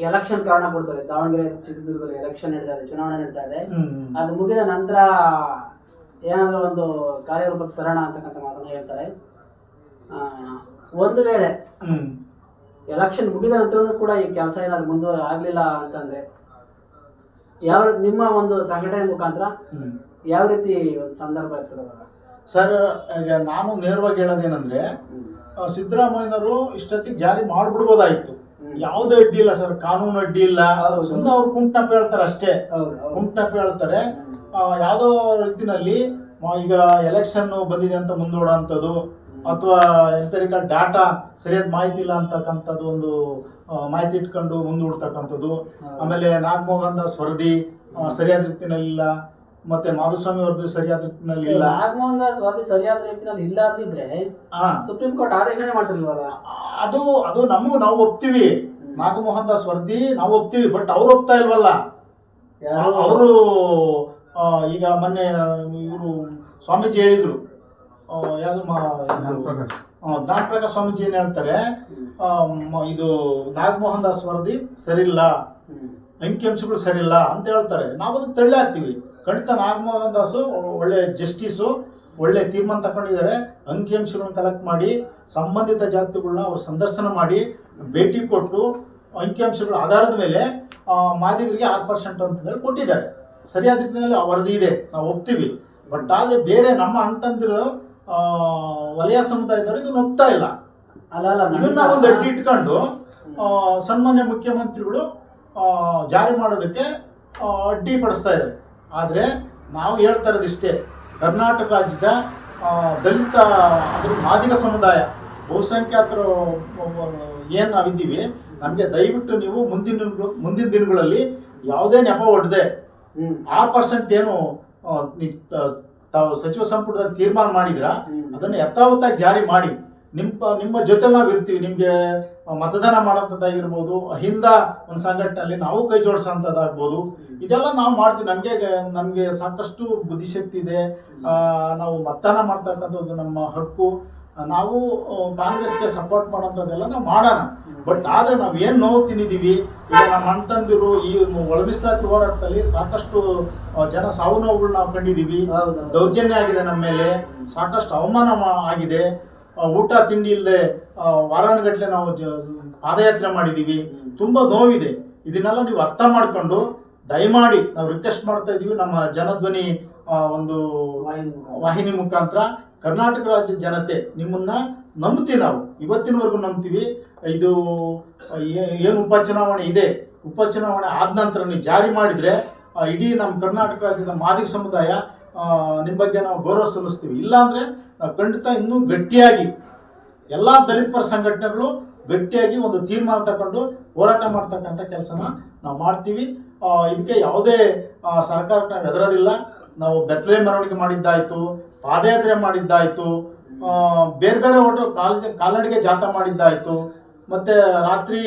ಎಲೆಕ್ಷನ್ ಕಾರಣ ಕೊಡ್ತಾರೆ. ದಾವಣಗೆರೆ, ಚಿತ್ರದುರ್ಗದಲ್ಲಿ ಎಲೆಕ್ಷನ್ ನಡೀತಾ ಇದೆ, ಚುನಾವಣೆ ನಡೀತಾ ಇದೆ. ಅದು ಮುಗಿದ ನಂತರ ಏನಾದರೂ ಒಂದು ಕಾರ್ಯರೂಪಕ್ಕೆ ತರೋಣ ಅಂತಕ್ಕಂಥ ಮಾತನ್ನ ಹೇಳ್ತಾರೆ. ಒಂದು ವೇಳೆ ಎಲೆಕ್ಷನ್ ಮುಗಿದ ನಂತರ ಕೂಡ ಈ ಕೆಲಸ ಏನಾದ್ರು ಮುಂದೆ ಆಗ್ಲಿಲ್ಲ ಅಂತಂದ್ರೆ ಯಾವ ನಿಮ್ಮ ಒಂದು ಸಂಘಟನೆ ಮುಖಾಂತರ ಯಾವ ರೀತಿ ಒಂದು ಸಂದರ್ಭ ಇರ್ತದೆ ಸರ್? ಈಗ ನಾನು ನೇರವಾಗಿ ಹೇಳೋದೇನಂದ್ರೆ, ಸಿದ್ದರಾಮಯ್ಯನವರು ಇಷ್ಟೊತ್ತಿಗೆ ಜಾರಿ ಮಾಡ್ಬಿಡ್ಬೋದಾಯ್ತು, ಯಾವುದೇ ಅಡ್ಡಿ ಇಲ್ಲ ಸರ್, ಕಾನೂನು ಅಡ್ಡಿ ಇಲ್ಲ. ಸುಮ್ಮನೆ ಅವ್ರು ಕುಂಟನಪ್ಪ ಹೇಳ್ತಾರೆ ಅಷ್ಟೇ, ಕುಂಟನಪ್ಪ ಹೇಳ್ತಾರೆ. ಯಾವುದೋ ರೀತಿನಲ್ಲಿ ಈಗ ಎಲೆಕ್ಷನ್ ಬಂದಿದೆ ಅಂತ ಮುಂದೂಡೋಂಥದ್ದು, ಅಥವಾ ಎಂಪೆರಿಕಲ್ ಡಾಟಾ ಸರಿಯಾದ ಮಾಹಿತಿ ಇಲ್ಲ ಅಂತಕ್ಕಂಥದ್ದು ಒಂದು ಮಾಹಿತಿ ಇಟ್ಕೊಂಡು ಮುಂದೂಡ್ತಕ್ಕಂಥದ್ದು. ಆಮೇಲೆ ನಾಗಮೋಹನ್ ದಾಸ್ ವರದಿ ಸರಿಯಾದ ರೀತಿಯಲ್ಲಿ ಇಲ್ಲ, ಮತ್ತೆ ಮಾಧುಸ್ವಾಮಿ ವರದಿ ಸರಿಯಾದ ರೀತಿಯಲ್ಲಿ ಇಲ್ಲ. ನಾಗಮೋಹನ್ ದಾಸ್ ವರದಿ ಸರಿಯಾದ ರೀತಿಯಲ್ಲಿ ಇಲ್ಲ ಅಂದಿದ್ರೆ ಸುಪ್ರೀಂ ಕೋರ್ಟ್ ಆದೇಶನೇ ಮಾಡ್ತಿರ್ಲಿಲ್ವಲ್ಲ? ಅದು ನಾವು ಒಪ್ತೀವಿ, ನಾಗಮೋಹನ್ ದಾಸ್ ವರದಿ ನಾವು ಒಪ್ತೀವಿ. ಬಟ್ ಅವ್ರು ಒಪ್ತಾ ಇಲ್ವಲ್ಲ. ಅವರು ಈಗ ಮೊನ್ನೆ ಇವರು ಸ್ವಾಮೀಜಿ ಹೇಳಿದ್ರು, ಜ್ಞಾನಪ್ರಕಾಶ್ ಸ್ವಾಮೀಜಿ ಏನ್ ಹೇಳ್ತಾರೆ, ಇದು ನಾಗಮೋಹನ್ ದಾಸ್ ವರದಿ ಸರಿಯಿಲ್ಲ, ಅಂಕಿಅಂಶಗಳು ಸರಿಯಿಲ್ಲ ಅಂತ ಹೇಳ್ತಾರೆ. ನಾವು ಅದು ತಳ್ಳಿ ಹಾಕ್ತೀವಿ. ಖಂಡಿತ ನಾಗಮೋಹನ್ ದಾಸು ಒಳ್ಳೆ ಜಸ್ಟಿಸು, ಒಳ್ಳೆ ತೀರ್ಮಾನ ತಗೊಂಡಿದ್ದಾರೆ. ಅಂಕಿಅಂಶಗಳನ್ನು ಕಲೆಕ್ಟ್ ಮಾಡಿ ಸಂಬಂಧಿತ ಜಾತಿಗಳನ್ನ ಅವ್ರು ಸಂದರ್ಶನ ಮಾಡಿ ಭೇಟಿ ಕೊಟ್ಟು ಅಂಕಿಅಂಶಗಳ ಆಧಾರದ ಮೇಲೆ ಮಾದಿಗರಿಗೆ 6% ಅಂತಂದೇಳಿ ಕೊಟ್ಟಿದ್ದಾರೆ. ಸರಿಯಾದ ರೀತಿಯಲ್ಲಿ ಆ ವರದಿ ಇದೆ, ನಾವು ಒಪ್ತೀವಿ. ಬಟ್ ಆದರೆ ಬೇರೆ ನಮ್ಮ ಅಣ್ತಂದಿರು ವಲಯ ಸಮುದಾಯದವರು ಇದನ್ನು ಒಪ್ತಾ ಇಲ್ಲ. ಇದನ್ನ ಒಂದು ಅಡ್ಡಿ ಇಟ್ಕೊಂಡು ಸನ್ಮಾನ್ಯ ಮುಖ್ಯಮಂತ್ರಿಗಳು ಜಾರಿ ಮಾಡೋದಕ್ಕೆ ಅಡ್ಡಿ ಪಡಿಸ್ತಾ ಇದ್ದಾರೆ. ಆದರೆ ನಾವು ಹೇಳ್ತಾ ಇರೋದಿಷ್ಟೇ, ಕರ್ನಾಟಕ ರಾಜ್ಯದ ದಲಿತ ಅಂದರೆ ಮಾದಿಗ ಸಮುದಾಯ ಬಹುಸಂಖ್ಯಾತರು ಏನು ನಾವಿದ್ದೀವಿ, ನಮಗೆ ದಯವಿಟ್ಟು ನೀವು ಮುಂದಿನ ದಿನಗಳಲ್ಲಿ ಯಾವುದೇ ನೆಪ ಹೊಡೆದೆ 6% ಏನು ತಾವು ಸಚಿವ ಸಂಪುಟದಲ್ಲಿ ತೀರ್ಮಾನ ಮಾಡಿದ್ರ ಅದನ್ನು ಯಥಾವತ್ತಾಗಿ ಜಾರಿ ಮಾಡಿ. ನಿಮ್ಮ ಜೊತೆ ನಾವು ಇರ್ತೀವಿ. ನಿಮಗೆ ಮತದಾನ ಮಾಡೋಂಥದ್ದಾಗಿರ್ಬೋದು, ಅಹಿಂದ ಒಂದು ಸಂಘಟನೆಯಲ್ಲಿ ನಾವು ಕೈ ಜೋಡಿಸೋಂಥದ್ದಾಗ್ಬೋದು. ಇದೆಲ್ಲ ನಾವು ಮಾಡ್ತೀವಿ. ನಮಗೆ ಸಾಕಷ್ಟು ಬುದ್ಧಿಶಕ್ತಿ ಇದೆ. ನಾವು ಮತದಾನ ಮಾಡ್ತಕ್ಕಂಥದ್ದು ನಮ್ಮ ಹಕ್ಕು. ನಾವು ಕಾಂಗ್ರೆಸ್ಗೆ ಸಪೋರ್ಟ್ ಮಾಡೋಂಥದ್ದೆಲ್ಲ ನಾವು ಮಾಡೋಣ. ಬಟ್ ಆದರೆ ನಾವು ಏನು ನೋವು ತಿಂದಿದ್ದೀವಿ, ಈಗ ನಮ್ಮ ಅಣ್ಣ ತಮ್ಮಂದಿರು ಈ ಒಳ ಮೀಸಲಾತಿ ಹೋರಾಟದಲ್ಲಿ ಸಾಕಷ್ಟು ಜನ ಸಾವು ನೋವುಗಳು ನಾವು ಕಂಡಿದ್ದೀವಿ. ದೌರ್ಜನ್ಯ ಆಗಿದೆ ನಮ್ಮ ಮೇಲೆ, ಸಾಕಷ್ಟು ಅವಮಾನ ಆಗಿದೆ. ಊಟ ತಿಂಡಿ ಇಲ್ಲದೆ ವಾರಾನುಗಟ್ಟಲೆ ನಾವು ಪಾದಯಾತ್ರೆ ಮಾಡಿದ್ದೀವಿ. ತುಂಬ ನೋವಿದೆ. ಇದನ್ನೆಲ್ಲ ನೀವು ಅರ್ಥ ಮಾಡಿಕೊಂಡು ದಯಮಾಡಿ ನಾವು ರಿಕ್ವೆಸ್ಟ್ ಮಾಡ್ತಾ ಇದ್ದೀವಿ, ನಮ್ಮ ಜನಧ್ವನಿ ಒಂದು ವಾಹಿನಿ ಮುಖಾಂತರ ಕರ್ನಾಟಕ ರಾಜ್ಯದ ಜನತೆ ನಿಮ್ಮನ್ನ ನಂಬ್ತೀವಿ. ನಾವು ಇವತ್ತಿನವರೆಗೂ ನಂಬ್ತೀವಿ. ಇದು ಏನು ಉಪಚುನಾವಣೆ ಇದೆ, ಉಪಚುನಾವಣೆ ಆದ ನಂತರ ನೀವು ಜಾರಿ ಮಾಡಿದರೆ ಇಡೀ ನಮ್ಮ ಕರ್ನಾಟಕ ರಾಜ್ಯದ ಮಾದಿಗ ಸಮುದಾಯ ನಿಮ್ಮ ಬಗ್ಗೆ ನಾವು ಗೌರವ ಸಲ್ಲಿಸ್ತೀವಿ. ಇಲ್ಲಾಂದರೆ ನಾವು ಖಂಡಿತ ಇನ್ನೂ ಗಟ್ಟಿಯಾಗಿ ಎಲ್ಲ ದಲಿತ ಪರ ಸಂಘಟನೆಗಳು ಗಟ್ಟಿಯಾಗಿ ಒಂದು ತೀರ್ಮಾನ ತಗೊಂಡು ಹೋರಾಟ ಮಾಡ್ತಕ್ಕಂಥ ಕೆಲಸನ ನಾವು ಮಾಡ್ತೀವಿ. ಇದಕ್ಕೆ ಯಾವುದೇ ಸರ್ಕಾರಕ್ಕೆ ನಾವು ಹೆದರೋದಿಲ್ಲ. ನಾವು ಬೆತ್ತಲೆ ಮೆರವಣಿಗೆ ಮಾಡಿದ್ದಾಯಿತು, ಪಾದಯಾತ್ರೆ ಮಾಡಿದ್ದಾಯಿತು, ಬೇರೆ ಬೇರೆ ಕಾಲ್ನಡಿಗೆ ಜಾಥಾ ಮಾಡಿದ್ದಾಯಿತು, ಮತ್ತು ರಾತ್ರಿ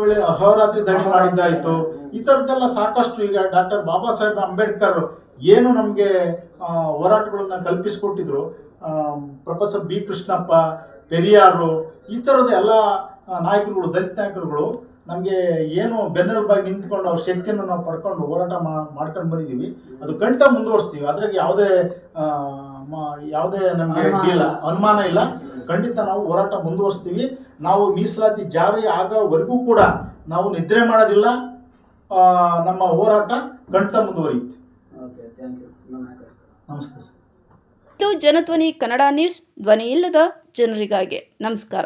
ವೇಳೆ ಅಹೋರಾತ್ರಿ ದಂಡಿ ಮಾಡಿದ್ದಾಯಿತು. ಈ ಥರದ್ದೆಲ್ಲ ಸಾಕಷ್ಟು. ಈಗ ಡಾಕ್ಟರ್ ಬಾಬಾ ಸಾಹೇಬ್ ಅಂಬೇಡ್ಕರ್ ಏನು ನಮಗೆ ಹೋರಾಟಗಳನ್ನ ಕಲ್ಪಿಸಿಕೊಟ್ಟಿದ್ರು, ಪ್ರೊಫೆಸರ್ ಬಿ ಕೃಷ್ಣಪ್ಪ, ಪೆರಿಯಾರು, ಈ ಥರದ ಎಲ್ಲ ನಾಯಕರುಗಳು, ದಲಿತ ನಾಯಕರುಗಳು ನಮಗೆ ಏನು ಬೆನ್ನೆಲುಬಾಗಿ ನಿಂತ್ಕೊಂಡು ಅವ್ರ ಶಕ್ತಿಯನ್ನು ನಾವು ಪಡ್ಕೊಂಡು ಹೋರಾಟ ಮಾಡ್ಕೊಂಡು ಬಂದಿದ್ದೀವಿ. ಅದು ಖಂಡಿತ ಮುಂದುವರಿಸ್ತೀವಿ. ಅದ್ರಾಗ ಯಾವುದೇ ನಮಗೆ ಇಲ್ಲ, ಅನುಮಾನ ಇಲ್ಲ. ಖಂಡಿತ ನಾವು ಹೋರಾಟ ಮುಂದುವರಿಸ್ತೀವಿ. ನಾವು ಮೀಸಲಾತಿ ಜಾರಿ ಆಗೋವರೆಗೂ ಕೂಡ ನಾವು ನಿದ್ರೆ ಮಾಡೋದಿಲ್ಲ. ನಮ್ಮ ಹೋರಾಟ ಖಂಡಿತ ಮುಂದುವರಿಯುತ್ತೆ. ನಮಸ್ತೆ ಸರ್. ಇದು ಜನಧ್ವನಿ ಕನ್ನಡ ನ್ಯೂಸ್, ಧ್ವನಿ ಇಲ್ಲದ ಜನರಿಗಾಗಿ. ನಮಸ್ಕಾರ.